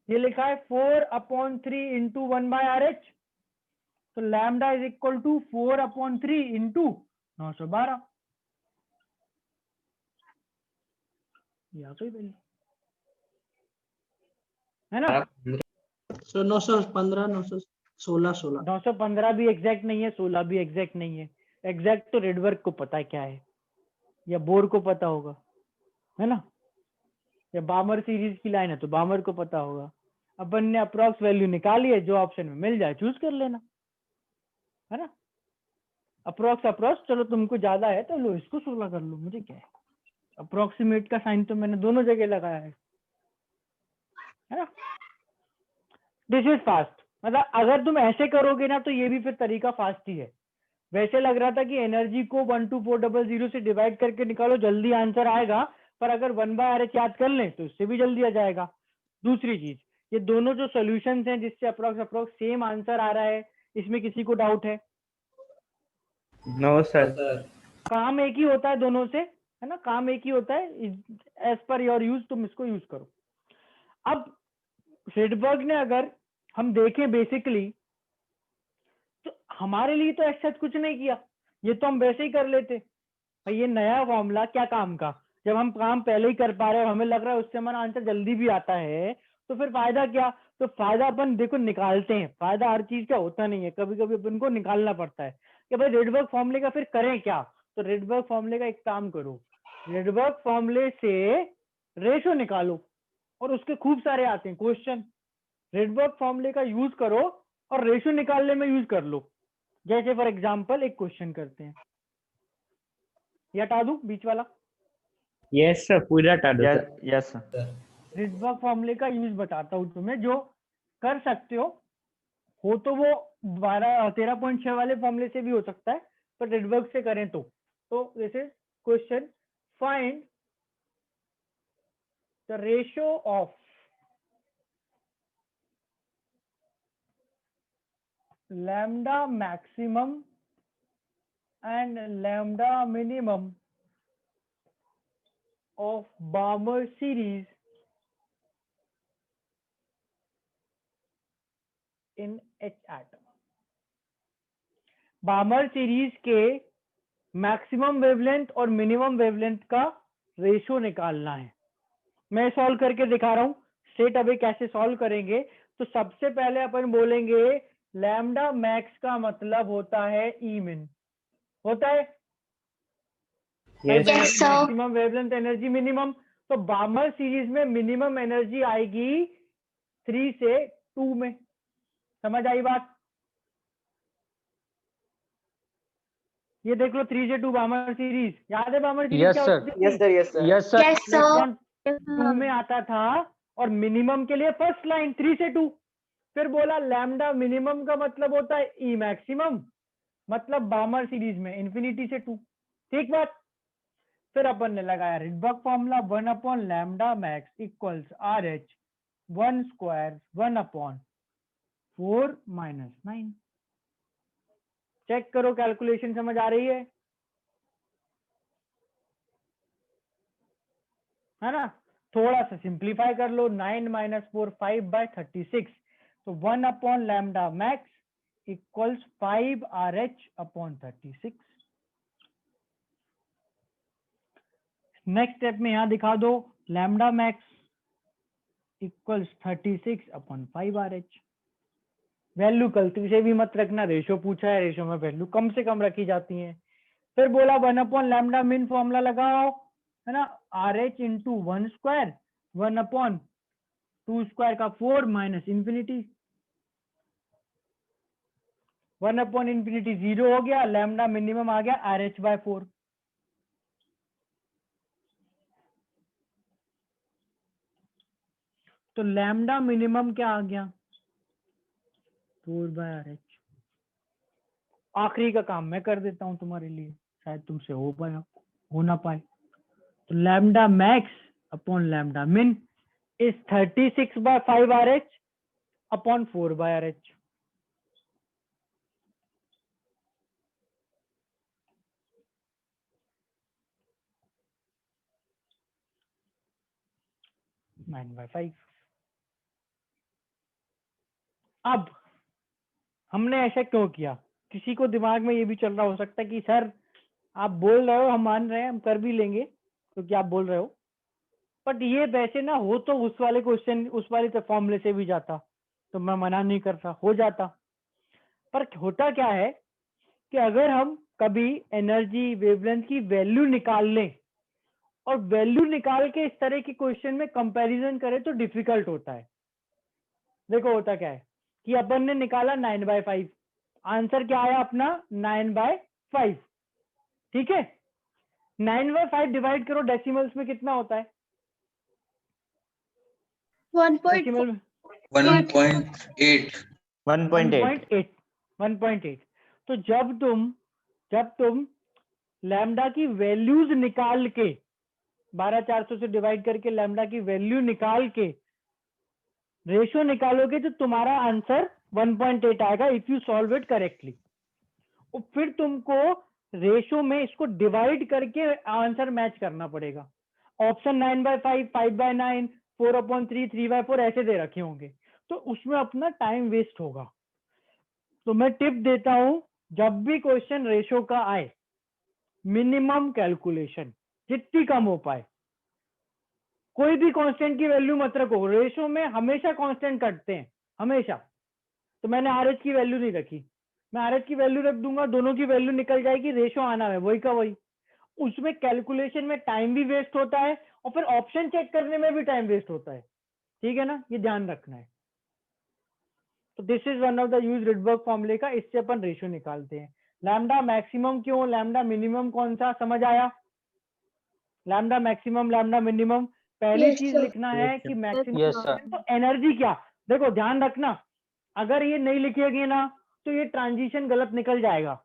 ये लिखा है 4/3 इंटू 1/RH, तो lambda is equal to 4/3 into 912। या कोई वैल्यू है ना। सर 915, 916, 16। 915 भी एग्जैक्ट नहीं है, 16 भी एग्जैक्ट नहीं है। एग्जैक्ट तो रेडवर्क को पता है क्या है, या बोर को पता होगा, है ना, या बामर सीरीज की लाइन है तो बामर को पता होगा। अपन ने अप्रॉक्स वैल्यू निकाली है, जो ऑप्शन में मिल जाए चूज कर लेना, है ना। अप्रॉक्स चलो तुमको ज्यादा है तो लो इसको 16 कर लो, मुझे क्या है। अप्रोक्सीमेट का साइन तो मैंने दोनों जगह लगाया है ना। दिस इज फास्ट, मतलब अगर तुम ऐसे करोगे ना तो ये भी फिर तरीका फास्ट ही है। वैसे लग रहा था कि एनर्जी को 12400 से डिवाइड करके निकालो जल्दी आंसर आएगा, पर अगर 1/RH याद कर लें तो इससे भी जल्दी आ जाएगा। दूसरी चीज, ये दोनों जो सॉल्यूशंस हैं जिससे अप्रोक्स सेम आंसर आ रहा है, इसमें किसी को डाउट है? No sir. काम एक ही होता है दोनों से, है ना, काम एक ही होता है। एज पर योर यूज तुम इसको यूज करो। अब रिडबर्ग ने अगर हम देखें बेसिकली तो हमारे लिए तो ऐसा कुछ नहीं किया, ये तो हम वैसे ही कर लेते भाई। ये नया फॉर्मूला क्या काम का, जब हम काम पहले ही कर पा रहे हैं, हमें लग रहा है उससे हमारा आंसर जल्दी भी आता है, तो फिर फायदा क्या। तो फायदा अपन देखो निकालते हैं, फायदा हर चीज का होता नहीं है, कभी कभी अपन को निकालना पड़ता है कि भाई रेडबर्ग फॉर्मूले का फिर करें क्या। तो रेडबर्ग फॉर्मूले का एक काम करो, रेडबर्ग फॉर्मूले से रेशो निकालो, और उसके खूब सारे आते हैं क्वेश्चन। रेडबर्ग फॉर्मूले का यूज करो और रेशो निकालने में यूज कर लो। जैसे फॉर एग्जांपल एक क्वेश्चन करते हैं, ये हटा दूं बीच वाला। यस सर, पूरा हटा दो सर। Yes sir. रेडबर्ग फॉर्मूले का यूज बताता हूँ तुम्हें, जो कर सकते हो तो वो 13.6 वाले फॉर्मूले से भी हो सकता है, पर रेडबर्ग से करें तो this is question, find the ratio of lambda maximum and lambda minimum of Balmer series in H atom। Barmer series के मैक्सिमम वेवलेंथ और मिनिमम वेवलेंथ का रेशियो निकालना है। मैं सॉल्व करके दिखा रहा हूं स्ट्रेट अवे कैसे सॉल्व करेंगे। तो सबसे पहले अपन बोलेंगे लैम्डा मैक्स का मतलब होता है ई मिन, होता है मैक्सिमम वेवलेंथ एनर्जी मिनिमम। तो बार्मर सीरीज में मिनिमम एनर्जी आएगी 3 से 2 में, समझ आई बात। ये देख लो 3 से 2 बार्मर सीरीज, याद है बार्मर सीरीज यस क्या सर, होती थी? Yes sir. Yes sir. Yes sir. Electron 2 में आता था, और मिनिमम के लिए फर्स्ट लाइन 3 से 2। फिर बोला लैम्डा मिनिमम का मतलब होता है ई मैक्सिमम, मतलब बार्मर सीरीज में इन्फिनिटी से 2, ठीक बात। फिर अपन ने लगाया Rydberg formula 1 upon lambda max equals R H 1 square 1 upon 4 minus 9। Check करो कैलकुलेशन समझ आ रही है ना। थोड़ा सा सिंप्लीफाई कर लो, 9 माइनस 4 5/36। तो 1 upon lambda max equals 5 RH upon 36। Next step में यहां दिखा दो lambda max equals 36 upon 5 RH। Value गलती से भी मत रखना, रेशो पूछा है, रेशो में वैल्यू कम से कम रखी जाती है। फिर बोला 1 अपॉन लैम्डा मिन फॉर्मूला लगाओ, है ना, RH into 1 square 1 upon 2 square का 4 माइनस इंफिनिटी 1 अपॉन इंफिनिटी 0 हो गया, लैम्डा मिनिमम आ गया RH/4। तो लैम्डा मिनिमम क्या आ गया 4/RH। आखिरी का काम मैं कर देता हूं तुम्हारे लिए, शायद तुमसे हो ना पाए। तो लैम्डा मैक्स अपॉन लैम्डा मिन इज 36/5 RH अपॉन 4/RH। (9/5). अब हमने ऐसा क्यों किया, किसी को दिमाग में ये भी चल रहा हो सकता है कि सर आप बोल रहे हो, हम मान रहे हैं, हम कर भी लेंगे क्योंकि आप बोल रहे हो, बट ये वैसे ना हो तो उस वाले क्वेश्चन उस वाले फॉर्मूले से भी जाता, तो मैं मना नहीं कर रहा, हो जाता। पर होता क्या है कि अगर हम कभी एनर्जी वेवलेंथ की वैल्यू निकाल लें और वैल्यू निकाल के इस तरह के क्वेश्चन में कंपैरिजन करें तो डिफिकल्ट होता है। देखो होता क्या है कि अपन ने निकाला 9/5, आंसर क्या आया अपना 9/5, ठीक है। 9/5 डिवाइड करो डेसिमल्स में कितना होता है, 1.4 1.8 1.8। तो जब तुम लैम्डा की वैल्यूज निकाल के 12400 से डिवाइड करके लैम्डा की वैल्यू निकाल के रेशो निकालोगे तो तुम्हारा आंसर 1.8 आएगा if you solve it correctly. और फिर तुमको रेशो में इसको डिवाइड करके आंसर मैच करना पड़ेगा। ऑप्शन 9/5, 5/9, 4/3, 3/4 ऐसे दे रखे होंगे, तो उसमें अपना टाइम वेस्ट होगा। तो मैं टिप देता हूं, जब भी क्वेश्चन रेशो का आए, मिनिमम कैलकुलेशन जितनी कम हो पाए। कोई भी कांस्टेंट की वैल्यू मत रखो, रेशो में हमेशा कांस्टेंट कटते हैं, हमेशा। तो मैंने RH की वैल्यू नहीं रखी, मैं RH की वैल्यू रख दूंगा, दोनों की वैल्यू निकल जाएगी, रेशो आना है वही का वही। उसमें कैलकुलेशन में टाइम भी वेस्ट होता है और फिर ऑप्शन चेक करने में भी टाइम वेस्ट होता है, ठीक है ना, ये ध्यान रखना है। तो this is one of the use Rydberg फॉर्मूले का, इससे अपन रेशियो निकालते हैं। लैम्डा मैक्सिमम क्यों, लैम्डा मिनिमम कौन सा, समझ आया? लैम्डा मैक्सिमम, लैम्डा मिनिमम, पहली Yes, चीज sir. लिखना है कि मैक्सिमम। Yes, sir. तो एनर्जी क्या, देखो ध्यान रखना, अगर ये नहीं लिखेगी ना तो ये ट्रांजिशन गलत निकल जाएगा।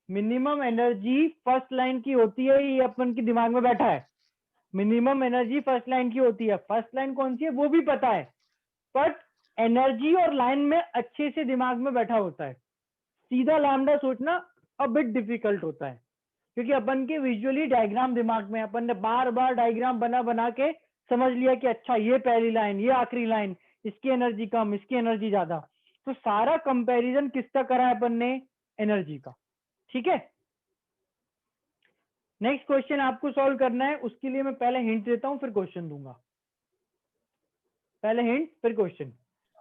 मिनिमम एनर्जी फर्स्ट लाइन की होती है, ये अपन के दिमाग में बैठा है। मिनिमम एनर्जी फर्स्ट लाइन की होती है, फर्स्ट लाइन कौन सी है वो भी पता है, बट एनर्जी और लाइन में अच्छे से दिमाग में बैठा होता है। सीधा लैम्डा सोचना अ बिट डिफिकल्ट होता है, क्योंकि अपन के विजुअली डायग्राम दिमाग में, अपन ने बार बार डायग्राम बना बना के समझ लिया कि अच्छा ये पहली लाइन, ये आखिरी लाइन, इसकी एनर्जी कम, इसकी एनर्जी ज्यादा। तो सारा कंपैरिजन किसका करा है अपन ने, एनर्जी का, ठीक है। नेक्स्ट क्वेश्चन आपको सॉल्व करना है, उसके लिए मैं पहले हिंट देता हूं फिर क्वेश्चन दूंगा। पहले हिंट फिर क्वेश्चन।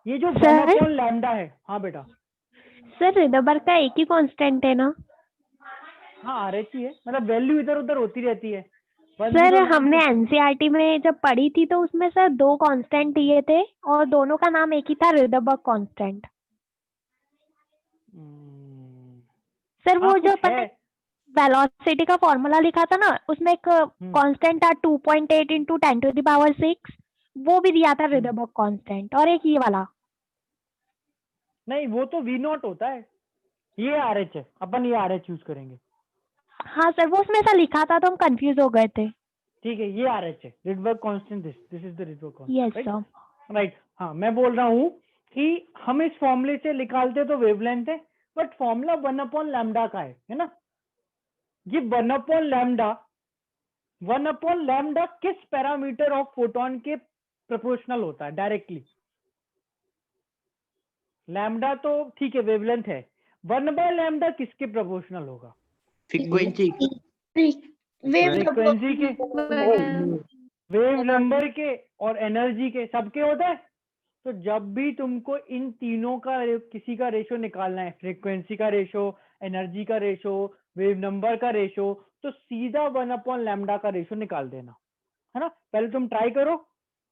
ये जो Sir? 1 लैम्डा है, हाँ बेटा, सर रिडबर्ग का एक ही कांस्टेंट है ना? हाँ RH ही है, मतलब वैल्यू इधर उधर होती रहती है। सर हमने एनसीईआरटी में जब पढ़ी थी तो उसमें सर 2 कांस्टेंट दिए थे और दोनों का नाम एक ही था, रिडबर्ग कांस्टेंट। सर वो जो अपन वेलोसिटी का फॉर्मूला लिखा था ना, उसमें एक कांस्टेंट था 2.8 into 10⁶, वो भी दिया था रिडबर्ग कांस्टेंट, और एक ये वाला। नहीं, वो तो V0 होता है, ये RH है, अपन ये RH यूज करेंगे। हाँ सर, वो उसमें ऐसा लिखा था तो हम कंफ्यूज हो गए थे। ठीक है, ये RH है, Rydberg constant, this is the Rydberg constant. Yes sir. Right, हाँ मैं बोल रहा हूँ कि हम इस फॉर्मूले से निकालते तो वेवलेंथ है, बट फॉर्मूला 1/λ का है ना। ये 1/λ, 1/λ किस पैरामीटर ऑफ फोटोन के प्रोपोर्शनल होता है डायरेक्टली? लैम्डा तो ठीक है वेवलेंथ है, 1/λ किसके प्रोपोर्शनल होगा? फ्रीक्वेंसी फ्रीक्वेंसी के, वेव नंबर के और एनर्जी के, सबके होता है। तो जब भी तुमको इन तीनों का किसी का रेशो निकालना है, फ्रीक्वेंसी का रेशो, एनर्जी का रेशो, वेव नंबर का रेशो, तो सीधा 1/λ का रेशो निकाल देना है ना। पहले तुम ट्राई करो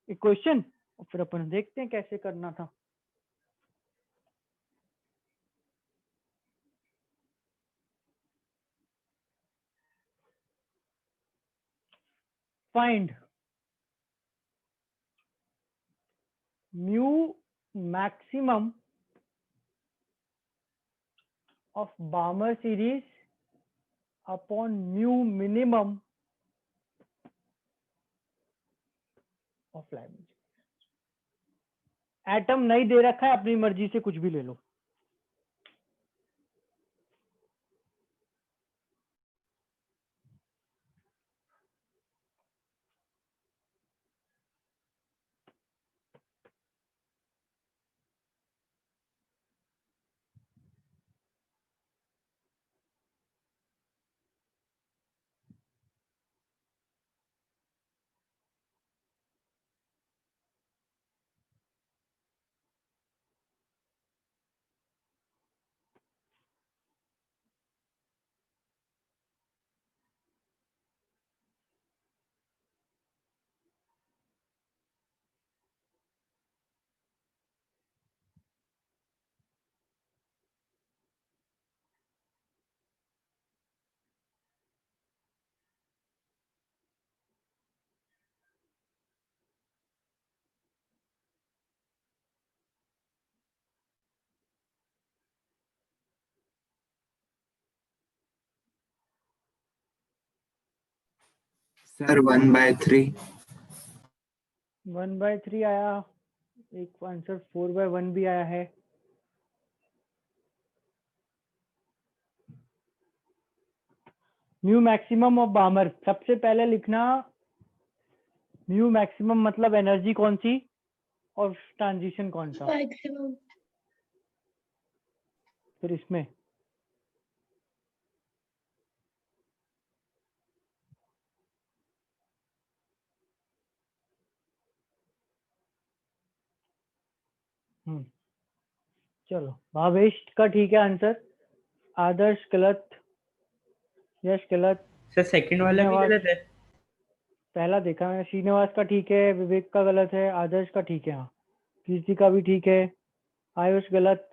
इक्वेशन और फिर अपन देखते हैं कैसे करना था। Find mu maximum of Balmer series upon mu minimum of Leibniz। Atom नहीं दे रखा है, अपनी मर्जी से कुछ भी ले लो। सर 1/3। 1/3 आया, एक आंसर 4/1 भी आया है। म्यू मैक्सिमम ऑफ बामर, सबसे पहले लिखना म्यू मैक्सिमम मतलब एनर्जी कौन सी, और ट्रांजिशन कौन सा? मैक्सिमम। फिर इसमें चलो, भावेश का ठीक है आंसर, आदर्श गलत, यश गलत, सर सेकंड वाला भी श्रीनिवास- गलत है। पहला देखा मैं। श्रीनिवास का ठीक है, विवेक का गलत है, आदर्श का ठीक है, हाँ, कीर्ति का भी ठीक है, आयुष गलत,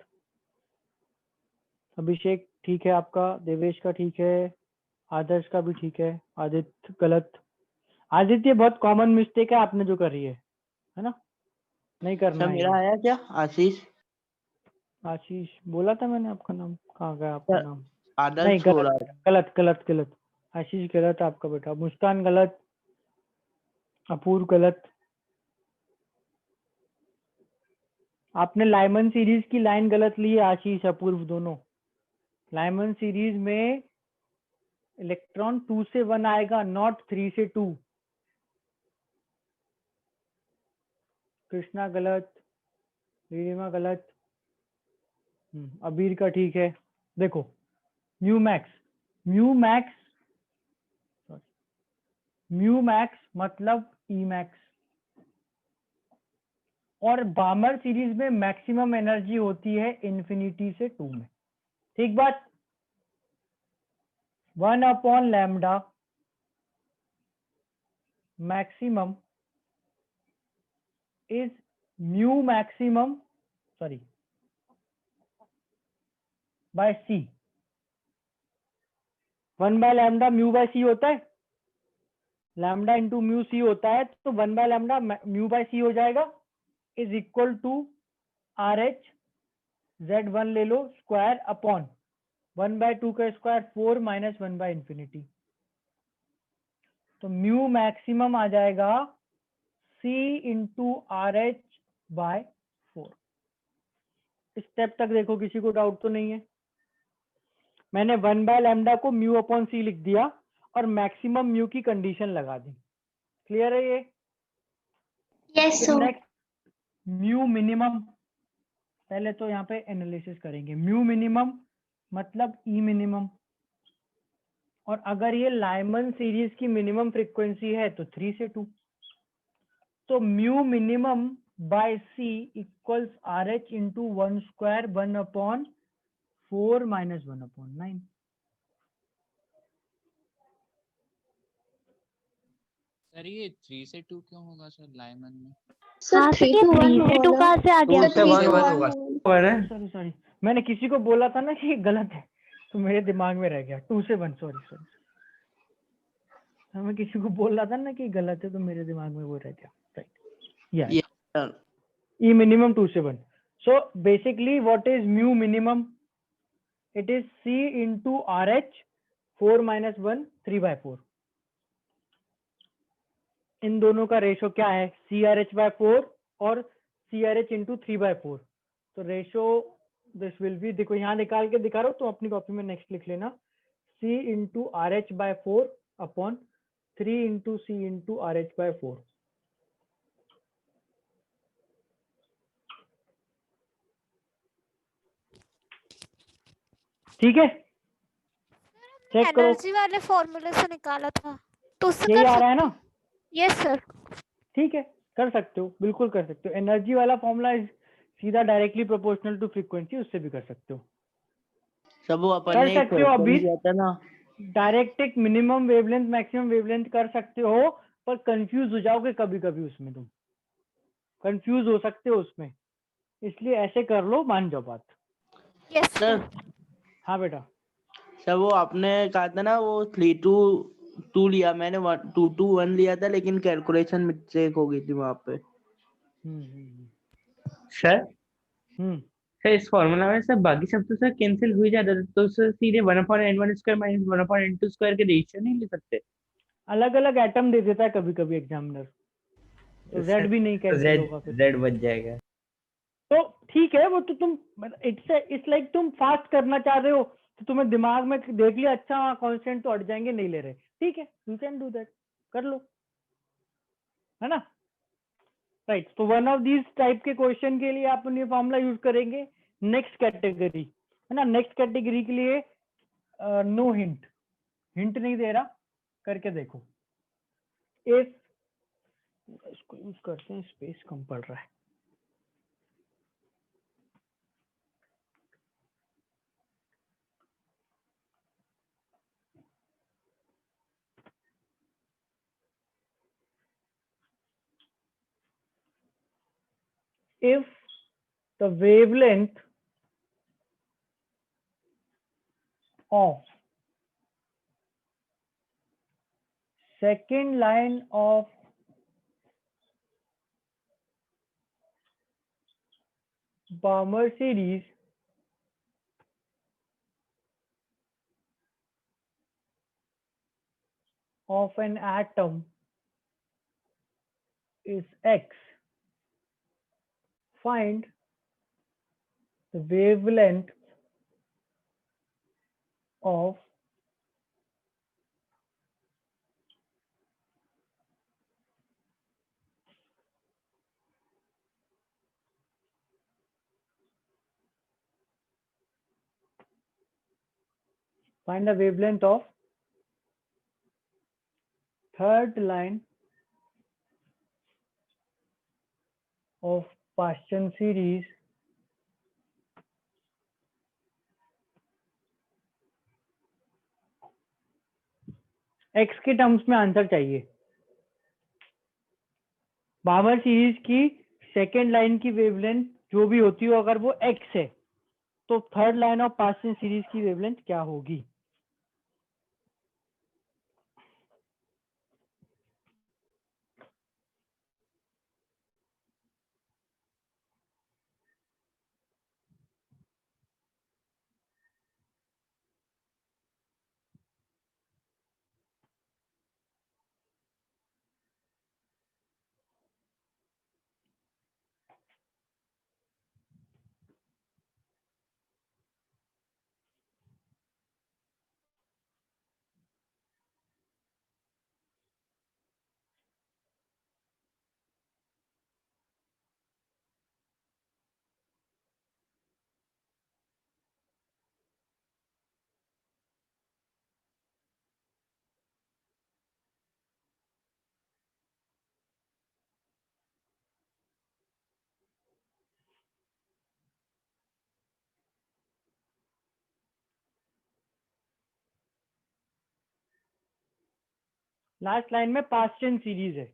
अभिषेक ठीक है आपका, देवेश का ठीक है, आदर्श का भी ठीक है, आदित्य गलत। आदित्य बहुत कॉमन मिस्टेक है आपने जो करी है ना, नहीं करना सर है मेरा ये। आया क्या? आशीष आशीष बोला था मैंने आपका नाम, कहाँ गया आपका सर, नाम? नहीं, आदर्श हो रहा है। गलत गलत गलत, आशीष गलत आपका बेटा, मुस्कान गलत, अपूर्व गलत। आपने लाइमन सीरीज की लाइन गलत ली है आशीष, अपूर्व दोनों। लाइमन सीरीज में इलेक्ट्रॉन 2 से 1 आएगा, नॉट 3 से 2। कृष्णा गलत, रीमा गलत, अबीर का ठीक है। देखो म्यू मैक्स मतलब ई मैक्स, और बामर सीरीज में मैक्सिमम एनर्जी होती है इन्फिनिटी से 2 में। ठीक बात। 1/λ maximum is mu maximum by c. 1/λ mu by c होता है, लैम्डा इंटू म्यू सी होता है, तो 1/λ म्यू बाय सी हो जाएगा, is equal to R H Z1 ले लो स्क्वायर अपॉन 1/2 का स्क्वायर 4 माइनस 1/∞। तो म्यू मैक्सिमम आ जाएगा C into R H by 4। इस स्टेप तक देखो किसी को डाउट तो नहीं है? मैंने 1/λ को म्यू अपॉन सी लिख दिया और मैक्सिमम म्यू की कंडीशन लगा दी। क्लियर है ये? Yes sir. Next mu minimum, पहले तो यहाँ पे एनालिसिस करेंगे। म्यू मिनिमम मतलब ई मिनिमम, और अगर ये लाइमन सीरीज की मिनिमम फ्रीक्वेंसी है तो 3 से 2, तो mu minimum by C equals R H into 1 square 1/4 minus 1/9। Sir ये 3 से 2 क्यों होगा सर लाइमन में? हाँ, 3 से 2 कहाँ से आ गया? 2 से 1 होगा। सॉरी, मैंने किसी को बोला था ना कि गलत है, तो मेरे दिमाग में रह गया 2 से 1। सॉरी, मैं किसी को बोल रहा था ना कि गलत है, तो मेरे दिमाग में वो रह गया। Right, Yes, sir. ई मिनिमम 2 से 1। So basically what is mu minimum? It is C into R H 4 minus 1 3/4। इन दोनों का रेशो क्या है? CRH/4 और CRH इंटू 3/4। तो रेशो दिस विल बी, देखो यहाँ निकाल के दिखा रहा हूँ, तो अपनी कॉपी में नेक्स्ट लिख लेना, C into RH/4 upon 3 into C into RH/4। ठीक है, चेक करो, एनर्जी वाले फॉर्मूले से निकाला था, तो उससे यही कर आ रहा है सकते ना? Yes sir. ठीक है, कर सकते हो, बिल्कुल कर सकते हो। एनर्जी वाला फॉर्मूला इज सीधा डायरेक्टली प्रोपोर्शनल टू फ्रीक्वेंसी, उससे भी कर सकते हो। सब वो अपन कर ने एक सकते हो क्वेश्चन अभी, किया था ना। डायरेक्ट एक मिनिमम वेवलेंथ मैक्सिमम वेवलेंथ कर सकते हो, पर कंफ्यूज हो जाओगे कभी कभी, उसमें तुम कंफ्यूज हो सकते हो उसमें, इसलिए ऐसे कर लो, मान जाओ बात। यस सर हाँ बेटा, सर वो आपने कहा था ना, वो 3 to 2 लिया, मैंने 2 to 1 लिया था, लेकिन कैलकुलेशन मिस्टेक हो गई थी वहां पे। सर हम्म सर इस फॉर्मूला में सर बाकी शब्दों से कैंसिल हुई जाता है, तो सर सीधे 1/n1 square minus 1/n2 square के रेशियो नहीं ले सकते? अलग अलग एटम दे देता है कभी कभी एग्जामिनर, तो जेड भी नहीं कैंसिल होगा फिर। जेड बच जाएगा। तो ठीक है, वो तो तुम इट्स लाइक तुम फास्ट करना चाह रहे हो, तो तुम्हें दिमाग में देख लिया, अच्छा कांस्टेंट तो हट जाएंगे, नहीं ले रहे, ठीक है, यू कैन डू दैट, कर लो, है ना? राइट, तो वन ऑफ दीज टाइप के क्वेश्चन के लिए आप ये फॉर्मूला यूज करेंगे। नेक्स्ट कैटेगरी है ना, नेक्स्ट कैटेगरी के लिए नो हिंट, हिंट नहीं दे रहा, करके देखो। इफ इसको यूज करते हैं, स्पेस कम पड़ रहा है। If the wavelength of second line of Balmer series of an atom is x, find the wavelength of third line of Paschen series x के टर्म्स में आंसर चाहिए। बामर सीरीज की सेकेंड लाइन की वेवलेंथ जो भी होती हो, अगर वो x है तो third line of Paschen series की वेवलेंथ क्या होगी। लास्ट लाइन में पास्टन सीरीज है।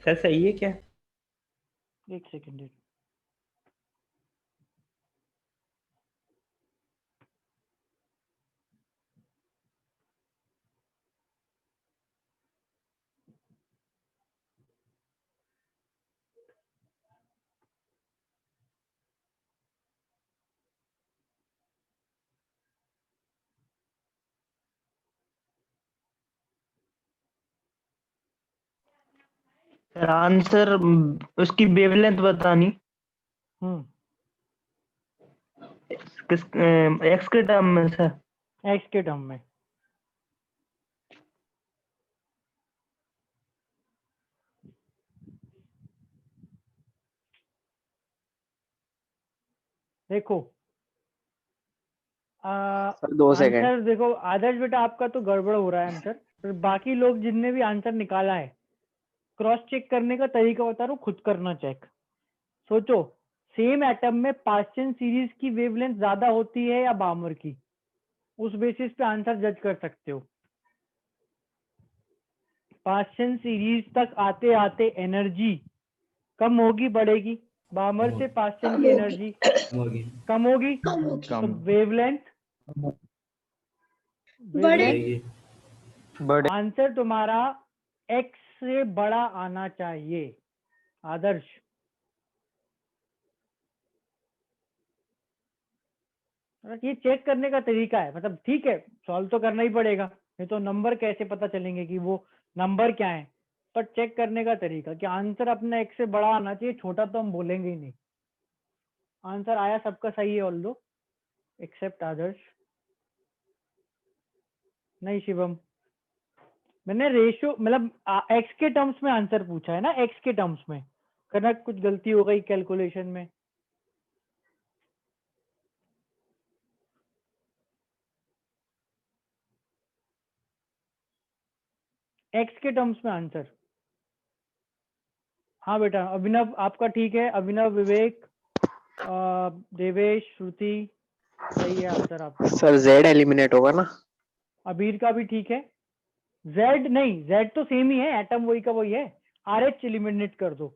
सर सही है क्या? एक सेकेंड, सर आंसर उसकी वेवलेंथ बतानी किस एक्स के टर्म में सर। एक्स के टर्म में। देखो सर 2 सेकंड। आंसर देखो, आदर्श बेटा आपका तो गड़बड़ हो रहा है आंसर, पर बाकी लोग जिनने भी आंसर निकाला है, क्रॉस चेक करने का तरीका बता रहा हूँ, खुद करना चेक। सोचो, सेम एटम में पास्टन सीरीज की वेवलेंथ ज्यादा होती है या बामर की, उस बेसिस पे आंसर जज कर सकते हो। पास्टन सीरीज तक आते आते एनर्जी कम होगी बढ़ेगी? बामर से पास्टन की एनर्जी कम होगी, तो वेवलेंथ आंसर तुम्हारा एक्स से बड़ा आना चाहिए आदर्श। ये चेक करने का तरीका है, मतलब ठीक है सॉल्व तो करना ही पड़ेगा, नहीं तो नंबर कैसे पता चलेंगे कि वो नंबर क्या है। पर चेक करने का तरीका कि आंसर अपना x से बड़ा आना चाहिए, छोटा तो हम बोलेंगे ही नहीं। आंसर आया सबका सही है ऑल दो एक्सेप्ट आदर्श। नहीं शिवम, मैंने रेशियो मतलब x के टर्म्स में आंसर पूछा है ना, x के टर्म्स में करना, कुछ गलती हो गई कैलकुलेशन में। x के टर्म्स में आंसर। हाँ बेटा अभिनव आपका ठीक है, अभिनव, विवेक, देवेश, श्रुति, सही है आंसर आपका। सर जेड एलिमिनेट होगा ना? अबीर का भी ठीक है। जेड नहीं, जेड तो सेम ही है, एटम वही का वही है। RH एलिमिनेट कर दो।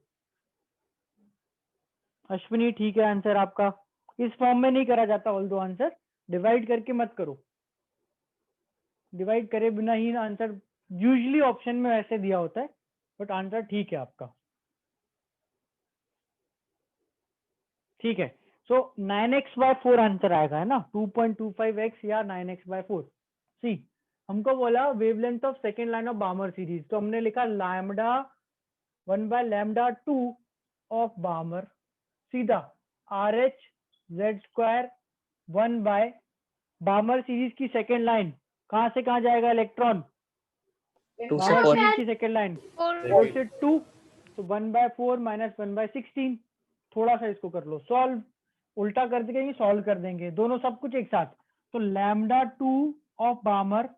अश्विनी ठीक है आंसर आपका। इस फॉर्म में नहीं करा जाता ऑल दो आंसर, डिवाइड करके मत करो, डिवाइड करे बिना ही आंसर यूजुअली ऑप्शन में ऐसे दिया होता है, बट आंसर ठीक है आपका। ठीक है, सो 9x/4 आंसर आएगा है ना, 2.25x या 9x/4। सी हमको बोला wavelength of second line of Barmer series, तो हमने लिखा लैम्डा 1/λ2 ऑफ बार्मर, सीधा RH Z² 1 बार्मर सीरीज की सेकेंड लाइन कहां से कहां जाएगा इलेक्ट्रॉन? 2 से बार्मर 4। सीरीज की सेकेंड लाइन 4 से 2, तो 1/4 - 1/16। थोड़ा सा इसको कर लो सॉल्व, उल्टा कर देंगे सॉल्व कर देंगे, दोनों सब कुछ एक साथ। तो λ2 ऑफ बार्मर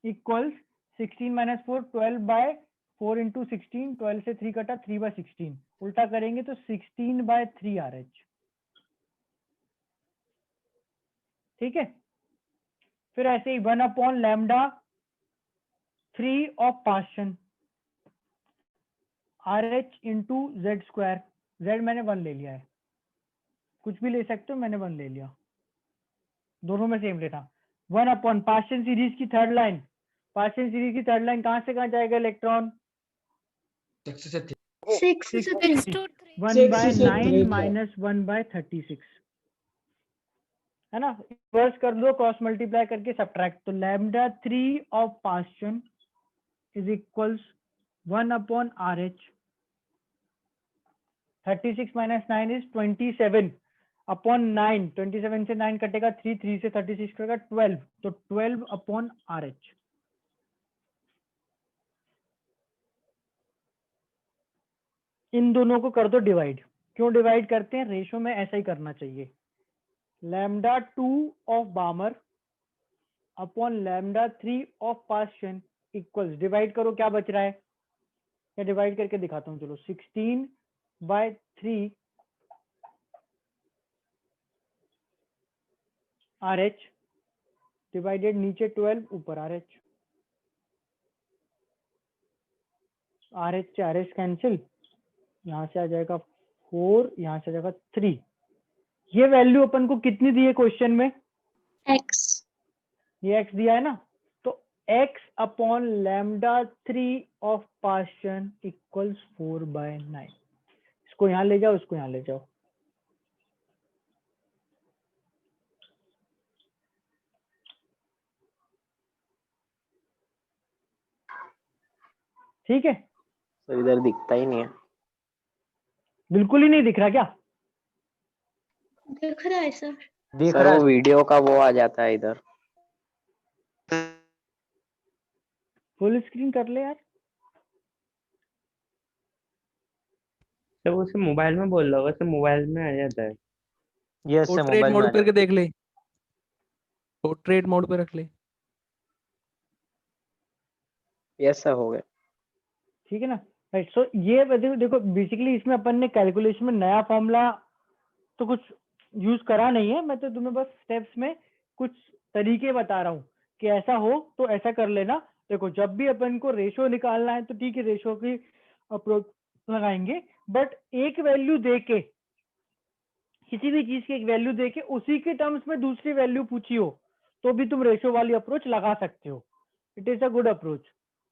इक्वल्स 16 - 4, 12/4 × 16, 12 से 3 कटा 3/16, उल्टा करेंगे तो 16/3 RH। ठीक है, फिर ऐसे ही 1/λ3 of portion RH × Z², Z मैंने 1 ले लिया है, कुछ भी ले सकते हो, मैंने 1 ले लिया, दोनों में सेम लेना। 1 पार्शियल सीरीज की थर्ड लाइन, पार्शियल सीरीज की थर्ड लाइन कहां से कहां जाएगा इलेक्ट्रॉन? 6 से 3 1/9 - 1/36 है ना, रिवर्स कर दो, क्रॉस मल्टीप्लाई करके सब्ट्रैक्ट, तो λ3 of partial is equals 1/RH। 36 - 9 is 27/9, 27 से 9 कटेगा 3, 3 से 36 कटेगा 12, तो 12/RH। इन दोनों को कर दो डिवाइड। क्यों डिवाइड करते हैं? रेशो में ऐसा ही करना चाहिए। λ2 of Balmer upon λ3 of partial equals, divide करो क्या बच रहा है, मैं डिवाइड करके दिखाता हूँ, चलो 16/3 RH डिवाइडेड नीचे 12 ऊपर RH, RH से RH कैंसिल, यहाँ से आ जाएगा 4, यहाँ से आ जाएगा 3। ये वैल्यू अपन को कितनी दी है क्वेश्चन में? x। ये x दिया है ना, तो x upon λ3 of partial equals 4/9। इसको यहाँ ले जाओ, इसको यहाँ ले जाओ, ठीक है। सर इधर दिखता ही नहीं है। बिल्कुल ही नहीं दिख रहा क्या? दिख रहा है सर। सर वो वीडियो का वो आ जाता है इधर। फुल स्क्रीन कर ले यार। तो वो सब मोबाइल में बोल रहा होगा, सब मोबाइल में आ जाता है। यस सर, पोर्ट्रेट मोबाइल में मोड आ करके जाता है। देख ले, पोर्ट्रेट मोड पे रख ले। यस सर, हो गया। ठीक है ना, राइट। सो ये देखो बेसिकली इसमें अपन ने कैलकुलेशन में नया फॉर्मूला तो कुछ यूज करा नहीं है, मैं तो तुम्हें बस स्टेप्स में कुछ तरीके बता रहा हूँ कि ऐसा हो तो ऐसा कर लेना। देखो जब भी अपन को रेशो निकालना है तो ठीक है, रेशो की अप्रोच लगाएंगे, बट एक वैल्यू देके, किसी भी चीज की एक वैल्यू देके उसी के टर्म्स में दूसरी वैल्यू पूछी हो तो भी तुम रेशो वाली अप्रोच लगा सकते हो। It is a good approach.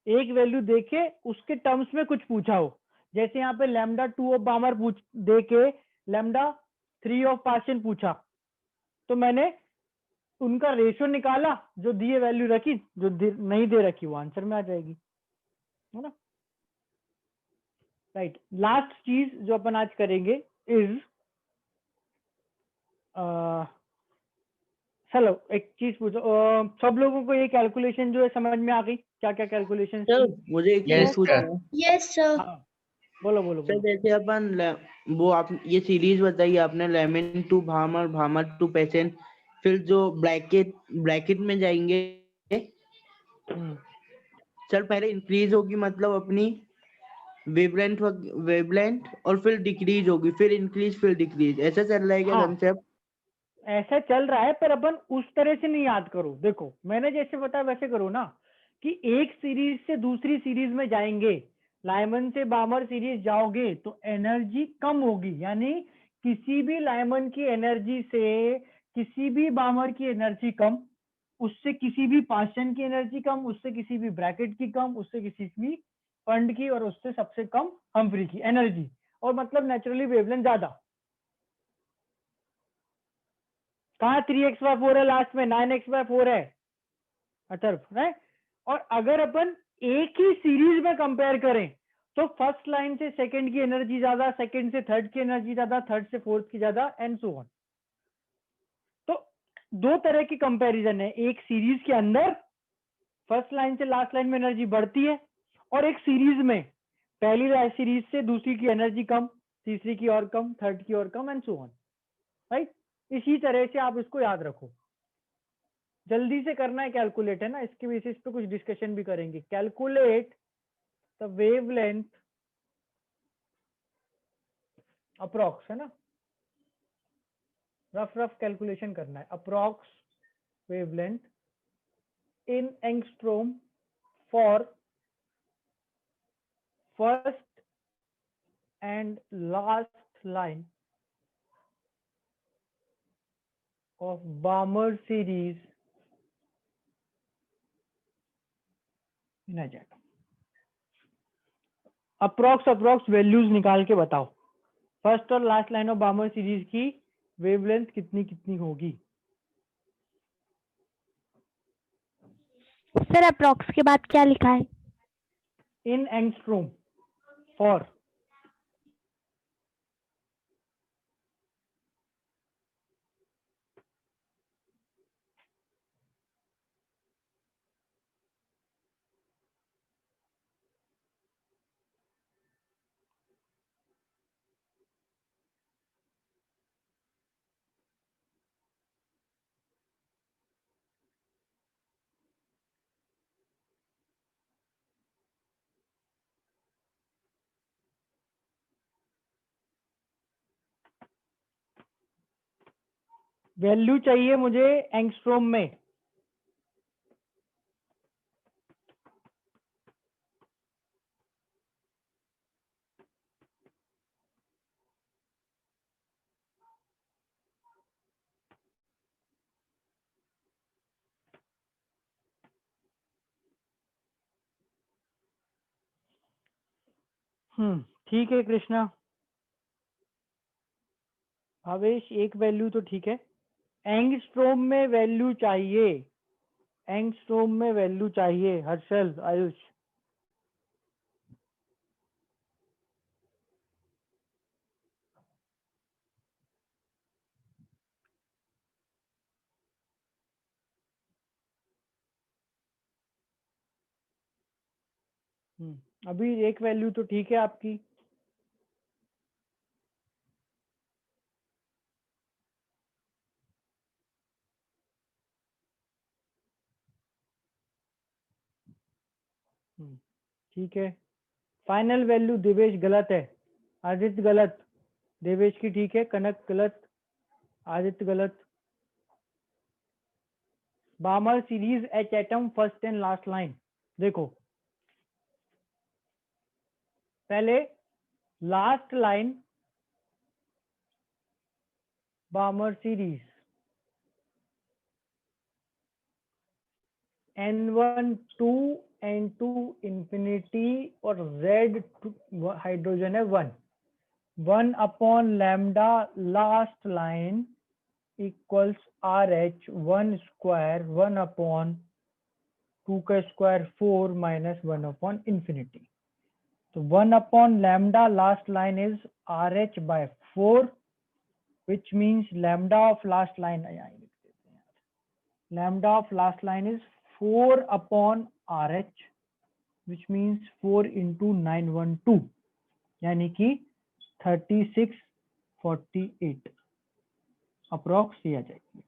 एक वैल्यू देके उसके टर्म्स में कुछ पूछा हो, जैसे यहाँ पे λ2 ऑफ बार्मर दे के λ3 ऑफ पार्शियल पूछा, तो मैंने उनका रेशो निकाला, जो दिए वैल्यू रखी, जो नहीं दे रखी वो आंसर में आ जाएगी। है ना। राइट, लास्ट चीज जो अपन आज करेंगे इज, चलो एक चीज पूछो, सब लोगों को ये कैलकुलेशन जो है समझ में आ गई, क्या क्या कैलकुलेशन सर मुझे एक चीज पूछना है। Yes sir. हाँ बोलो बोलो सर बोलो। जैसे अपन वो आप ये सीरीज बताई आपने, लेमन टू भामर, भामर टू पेशेंट, फिर जो ब्रैकेट में जाएंगे सर, पहले इंक्रीज होगी मतलब अपनी वेवलेंथ और फिर डिक्रीज होगी, फिर इंक्रीज फिर डिक्रीज, ऐसा चल रहा है क्या हाँ। कंसेप्ट? ऐसा चल रहा है, पर अपन उस तरह से नहीं याद करो। देखो मैंने जैसे बताया वैसे करो ना, कि एक सीरीज से दूसरी सीरीज में जाएंगे, लाइमन से बामर सीरीज जाओगे तो एनर्जी कम होगी, यानी किसी भी लाइमन की एनर्जी से किसी भी बामर की एनर्जी कम, उससे किसी भी पास्टन की एनर्जी कम, उससे किसी भी ब्रैकेट की कम, उससे किसी भी फंड की, और उससे सबसे कम हम्फ्री की एनर्जी, और मतलब नेचुरली वेवलेंथ ज्यादा। कहाँ 3x/4 है लास्ट में, 9x/4 है अथर्व, है। और अगर अपन एक ही सीरीज में कंपेयर करें तो फर्स्ट लाइन से सेकंड की एनर्जी ज्यादा, सेकंड से थर्ड की एनर्जी ज्यादा, थर्ड से फोर्थ की ज्यादा, एंड सो ऑन। तो दो तरह की कंपैरिजन है, एक सीरीज के अंदर फर्स्ट लाइन से लास्ट लाइन में एनर्जी बढ़ती है, और एक सीरीज में पहली सीरीज से दूसरी की एनर्जी कम, तीसरी की और कम, थर्ड की और कम, एंड सो ऑन। राइट, इसी तरह से आप इसको याद रखो। जल्दी से करना है कैलकुलेट, है ना, इसके बेसिस पे कुछ डिस्कशन भी करेंगे। कैलकुलेट द वेवलेंथ अप्रॉक्स, है ना, रफ कैलकुलेशन करना है। Approx wavelength in angstrom for first and last line of बामर series in a jet. Approx values निकाल के बताओ, फर्स्ट और लास्ट लाइन ऑफ बामर सीरीज की वेवलेंथ कितनी होगी। सर अप्रॉक्स के बाद क्या लिखा है? इन एंगस्ट्रोम फॉर, वैल्यू चाहिए मुझे एंगस्ट्रोम में। ठीक है कृष्णा, भावेश एक वैल्यू तो ठीक है। एंगस्ट्रोम में वैल्यू चाहिए, एंगस्ट्रोम में वैल्यू चाहिए, हर्षल, आयुष। अभी एक वैल्यू तो ठीक है आपकी। ठीक है, फाइनल वैल्यू देवेश गलत है, आदित्य गलत, देवेश की ठीक है, कनक गलत, आदित्य गलत। बामर series H atom first and last line, देखो पहले last line बामर series N1 2 N2 infinity और Z हाइड्रोजन है 1 upon lambda last line equals RH 1 square 1 upon 2 का स्क्वायर 4 माइनस 1 अपॉन इंफिनिटी। तो 1 upon lambda last line is RH by 4 which means lambda of last line lambda of last line is 4 upon RH which means 4 into 912 यानी कि 3648 अप्रोक्स ये आ जाएगी।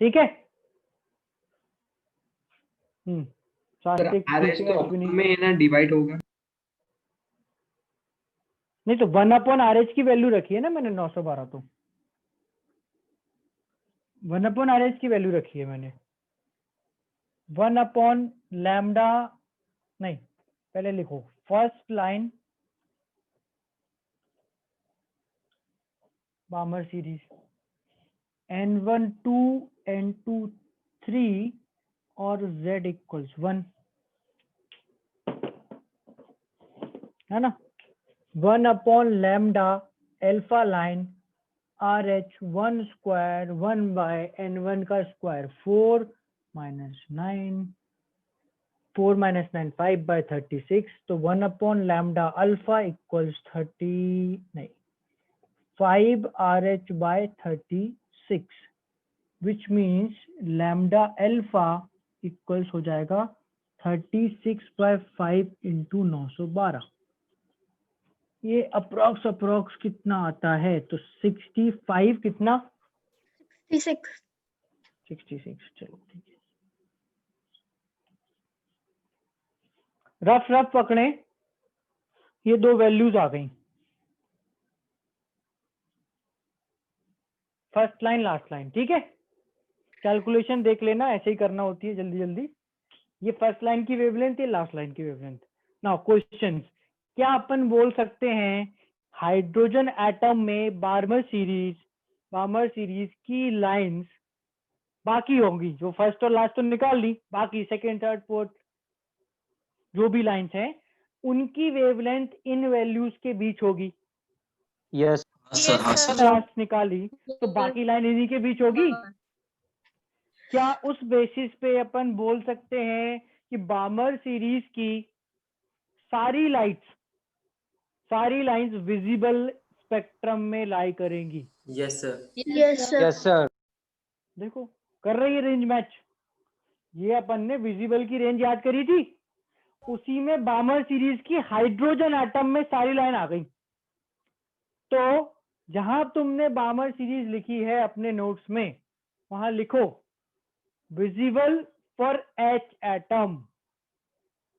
ठीक है। सात्विक में ना डिवाइड होगा नहीं तो 1 अपॉन RH की वैल्यू रखी है ना मैंने 912 तो 1 अपॉन RH की वैल्यू रखी है मैंने 1 अपॉन लैम्डा नहीं पहले लिखो first line बामर series N1 2 N2 3 और Z इक्वल्स 1 है ना। 1 upon lambda alpha line RH 1 square 1 by N1 का स्क्वायर 4 माइनस 9 4 माइनस 9 5 बाय 36 तो 1 upon lambda alpha equals 5 RH by 36 which means lambda alpha equals हो जाएगा 36 by 5 into 912। ये अप्रोक्स कितना आता है तो 65 कितना 66 चलो ठीक है। रफ पकड़े ये दो वैल्यूज आ गई फर्स्ट लाइन लास्ट लाइन। ठीक है कैलकुलेशन देख लेना ऐसे ही करना होती है जल्दी जल्दी। ये फर्स्ट लाइन की वेवलेंथ ये लास्ट लाइन की वेवलेंथ। नाउ क्वेश्चन क्या अपन बोल सकते हैं हाइड्रोजन एटम में बार्मर सीरीज की लाइंस बाकी होंगी जो फर्स्ट और लास्ट तो निकाल ली बाकी सेकेंड थर्ड फोर्थ जो भी लाइंस हैं उनकी वेवलेंथ इन वैल्यूज के बीच होगी। यस लास्ट निकाली तो बाकी लाइन इन्हीं के बीच होगी। क्या उस बेसिस पे अपन बोल सकते हैं कि बार्मर सीरीज की सारी लाइंस विजिबल स्पेक्ट्रम में लाई करेंगी? Yes sir. Yes sir. देखो कर रही है रेंज मैच। ये अपन ने विजिबल की रेंज याद करी थी उसी में बार्मर सीरीज की हाइड्रोजन एटम में सारी लाइन आ गई। तो जहां तुमने बार्मर सीरीज लिखी है अपने नोट्स में वहां लिखो visible for H atom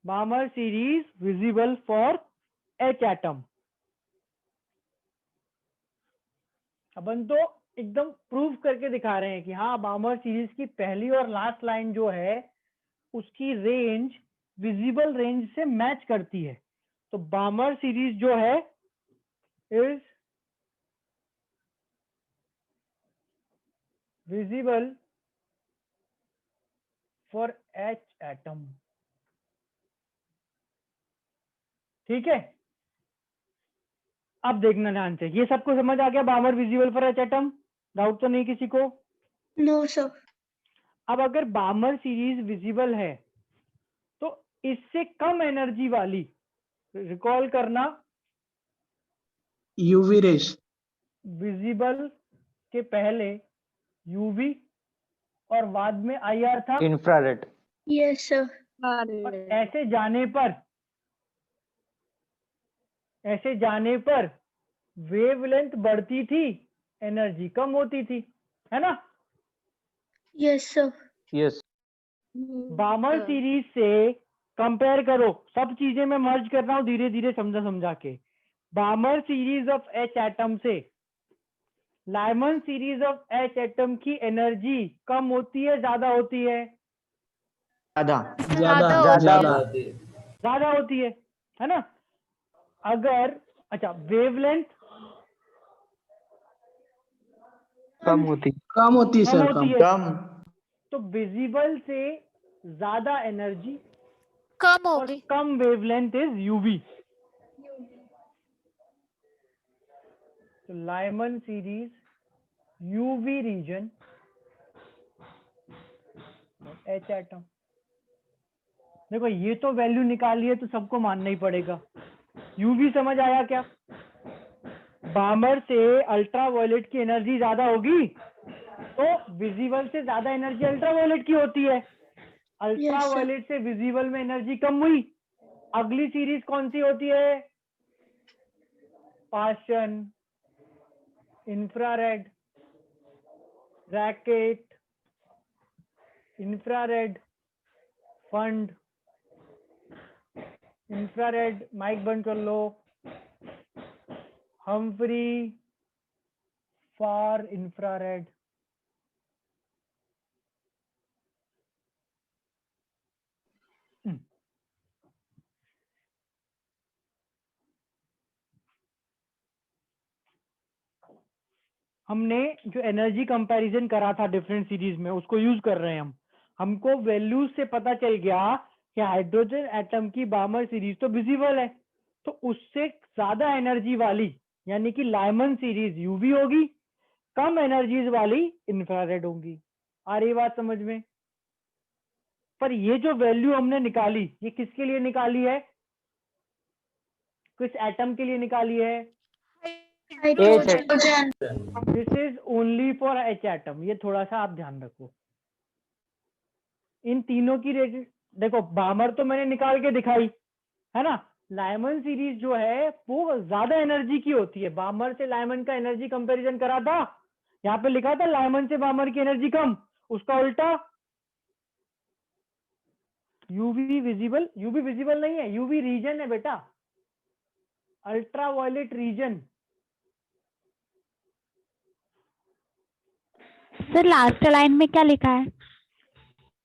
Balmer series visible for H atom. अपन तो एकदम प्रूव करके दिखा रहे हैं कि हाँ बार्मर सीरीज की पहली और लास्ट लाइन जो है उसकी रेंज विजिबल रेंज से मैच करती है। तो बार्मर सीरीज जो है is visible for H atom. ठीक है अब देखना ध्यान से। ये सबको समझ आ गया Balmer visible for H atom? Doubt तो नहीं किसी को? No sir. अब अगर बार्मर सीरीज विजिबल है तो इससे कम एनर्जी वाली रिकॉल करना यूवी रेस विजिबल के पहले यूवी और बाद में IR था इंफ्रारेड। Yes sir. और ऐसे जाने पर वेवलेंथ बढ़ती थी एनर्जी कम होती थी है ना। Yes sir. Yes Barmer series से कंपेयर करो। सब चीजें मैं मर्ज कर रहा हूँ धीरे धीरे समझा के। Balmer series of H atom से Lyman series of H atom की एनर्जी कम होती है ज्यादा होती है? ज्यादा होती है ना। अगर अच्छा वेवलेंथ कम होती सर कम। तो विजिबल से ज्यादा एनर्जी कम और होगी। कम वेवलेंथ इज यूवी। तो Lyman series UV region H atom. देखो ये तो वैल्यू निकाली है तो सबको मानना ही पड़ेगा। यूवी समझ आया क्या? बामर से अल्ट्रावायलेट की एनर्जी ज्यादा होगी तो विजिबल से ज्यादा एनर्जी अल्ट्रावायलेट की होती है। अल्ट्रावायलेट से विजिबल में एनर्जी कम हुई। अगली सीरीज कौन सी होती है? Paschen, infrared, Brackett, infrared, Pfund, infrared mic बंद कर लो, हम्फ्री, फार इंफ्रारेड। हमने जो एनर्जी कंपैरिजन करा था डिफरेंट सीरीज में उसको यूज कर रहे हैं हम। हमको वैल्यूज से पता चल गया कि हाइड्रोजन एटम की बामर सीरीज तो विजिबल है, तो उससे ज्यादा एनर्जी वाली यानी कि लाइमन सीरीज यूवी होगी, कम एनर्जीज वाली इंफ्रारेड होगी। आ रही बात समझ में? पर ये जो वैल्यू हमने निकाली ये किसके लिए निकाली है? किस एटम के लिए निकाली है? This is only for H atom. ये थोड़ा सा आप ध्यान रखो। इन तीनों की रेट देखो, बामर तो मैंने निकाल के दिखाई है ना। लाइमन सीरीज जो है वो ज्यादा एनर्जी की होती है। बामर से लाइमन का एनर्जी कंपैरिजन करा था, यहाँ पे लिखा था लाइमन से बामर की एनर्जी कम, उसका उल्टा यूवी विजिबल। यूवी विजिबल नहीं है, यूवी रीजन है बेटा, ultraviolet region. Sir last line में क्या लिखा है?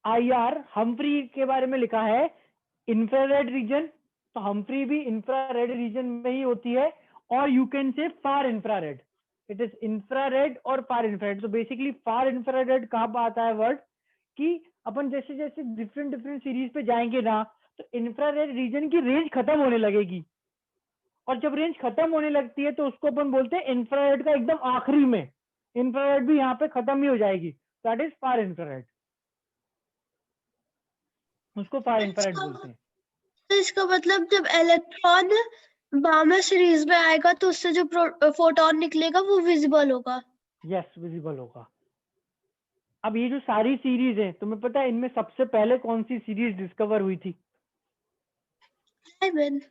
IR हम्फ्री के बारे में लिखा है इंफ्रारेड रीजन, तो हम्फ्री भी इंफ्रारेड रीजन में ही होती है। और you can say far infrared, it is infrared और फार इंफ्रारेड। तो बेसिकली फार इंफ्रारेड कहाँ पर आता है वर्ड कि अपन जैसे जैसे डिफरेंट डिफरेंट सीरीज पे जाएंगे ना तो इंफ्रारेड रीजन की रेंज खत्म होने लगेगी, और जब रेंज खत्म होने लगती है तो उसको अपन बोलते हैं इंफ्रारेड का एकदम आखिरी में इंफ्रारेड भी यहाँ पे खत्म ही हो जाएगी, दैट इज फार इंफ्रारेड, उसको फार इंफ्रारेड बोलते हैं। तो इसका मतलब जब इलेक्ट्रॉन बामर सीरीज में आएगा तो उससे जो फोटोन निकलेगा वो विजिबल होगा। यस विजिबल होगा। अब ये जो सारी सीरीज है तुम्हें पता है इनमें सबसे पहले कौन सी सीरीज डिस्कवर हुई थी? लाइमन।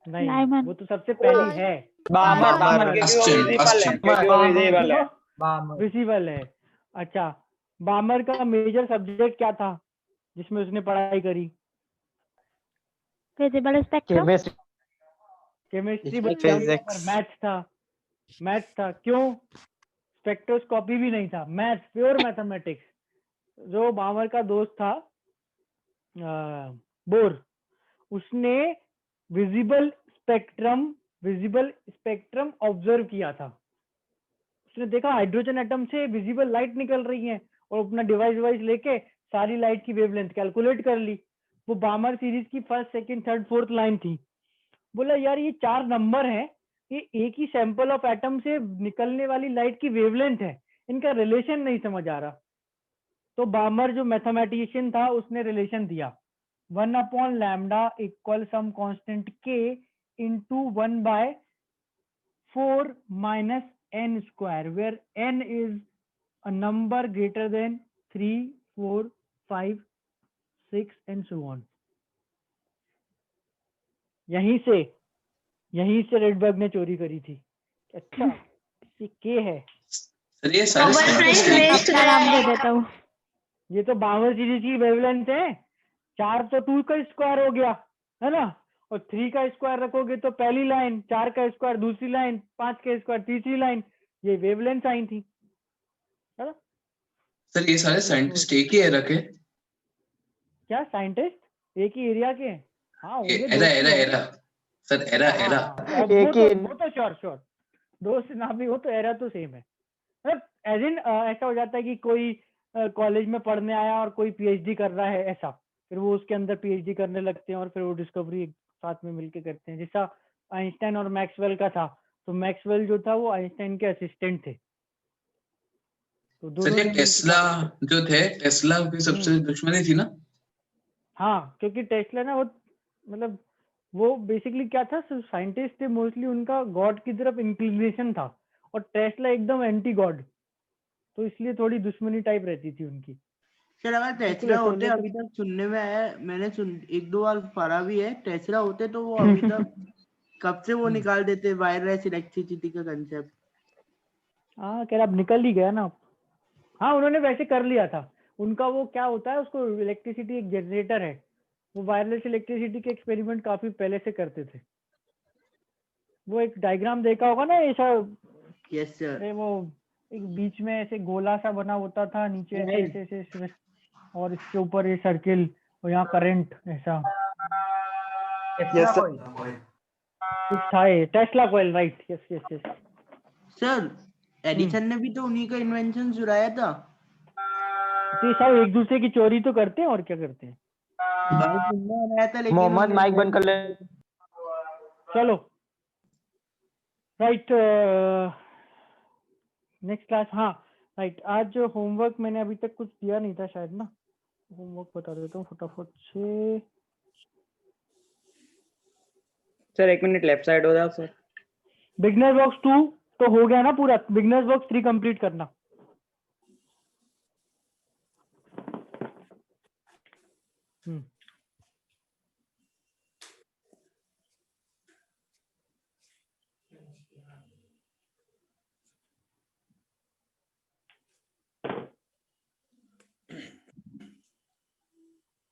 नहीं, लाइमन। वो तो सबसे पहली है। बामर बामर क्योंकि वो विजिबल है, क्योंकि वो विजिबल है। विजिबल है। अच्छा, बामर का मेजर सब्जेक्ट क्या था जिसमें उसने पढ़ाई करी? Visible spectrum. Chemistry Physics। Maths था। मैथ्स था, क्यों? स्पेक्ट्रोस्कोपी भी नहीं था, मैथ्स, प्योर मैथमेटिक्स। जो बामर का दोस्त था बोर, उसने विजिबल स्पेक्ट्रम ऑब्जर्व किया था। उसने देखा हाइड्रोजन एटम से विजिबल लाइट निकल रही है और अपना डिवाइस लेके सारी लाइट की वेवलेंथ कैलकुलेट कर ली। वो बामर सीरीज की first, second, third, fourth line थी। बोला यार ये 4 नंबर है, ये एक ही सैंपल ऑफ एटम से निकलने वाली लाइट की वेवलेंथ है, इनका रिलेशन नहीं समझ आ रहा। तो बामर जो मैथमेटिशियन था उसने रिलेशन दिया 1/λ equal sum constant k into 1/4 minus n square, where n is a number greater than 3, 4, 5, 6 and so on. यहीं से रेडबर्ग ने चोरी करी थी। अच्छा ये के है, सर ये सारे अपना नाम दे देता हूँ। ये तो बामर सीरीज की वेवलेंथ है। 4 तो 2 का स्क्वायर हो गया है ना, और 3 का स्क्वायर रखोगे तो पहली लाइन, 4 का स्क्वायर दूसरी लाइन, 5 का स्क्वायर तीसरी लाइन, ये वेवलेंथ आई थी है ना। सर ये सारे साइंटिस्ट एक ही एरा के? क्या साइंटिस्ट एक ही एरिया के हैं? हाँ एरा सर एरा वो तो श्योर दोस्त ना भी हो तो एरा तो सेम है। मतलब एज इन ऐसा हो जाता है कि कोई कॉलेज में पढ़ने आया और कोई पीएचडी कर रहा है ऐसा, फिर वो उसके अंदर पीएचडी करने लगते हैं और फिर वो डिस्कवरी साथ में मिलके करते हैं। जैसा आइंस्टाइन और मैक्सवेल का था, तो मैक्सवेल जो था वो आइंस्टाइन के असिस्टेंट थे। तो सर दोनों ये ने मिलके टेस्ला जो थे, टेस्ला की सबसे दुश्मनी थी ना? हाँ, क्योंकि टेस्ला ना वो मतलब वो बेसिकली क्या था, साइंटिस्ट थे मोस्टली, उनका गॉड की तरफ इंक्लिनेशन था, और टेस्ला एकदम एंटी गॉड, तो इसलिए थोड़ी दुश्मनी टाइप रहती थी उनकी। सर अगर बिल्कुल टेस्ला ऐसे होते, बोले तो अभी तक सुनने में आया, मैंने एक दो बार पढ़ा भी है, टेस्ला होते तो वो अभी तक कब से वो निकाल देते वायरलेस इलेक्ट्रिसिटी का कंसेप्ट। हाँ, कह रहा अब निकल ही गया ना अब। हाँ, उन्होंने वैसे कर लिया था, उनका वो क्या होता है, उसको इलेक्ट्रिसिटी एक जनरेटर है, वो वायरलेस इलेक्ट्रिसिटी के एक्सपेरिमेंट काफी पहले से करते थे। वो एक डायग्राम देखा होगा ना ऐसा, यस सर। अरे वो एक बीच में ऐसे गोला सा बना होता था, नीचे ऐसे ऐसे ऐसे ऐसे, और इसके ऊपर ये सर्किल, और यहाँ करंट ऐसा यस सर। कुछ था, ये Tesla coil, right, yes yes yes. Sir Edison ने भी तो उन्हीं का इन्वेंशन चुराया था। तो ये सब एक दूसरे की चोरी तो करते हैं, और क्या करते हैं। भाई सुनने में आया था, लेकिन मोहम्मद उन्हें माइक बंद कर ले। चलो राइट, नेक्स्ट क्लास। हाँ राइट, आज होमवर्क मैंने अभी तक कुछ दिया नहीं था शायद ना, होमवर्क बता देता हूँ फटाफट से। सर 1 मिनट लेफ्ट साइड हो जाओ सर। बिगनर बॉक्स 2 तो हो गया ना पूरा, बिगनर बॉक्स 3 कंप्लीट करना।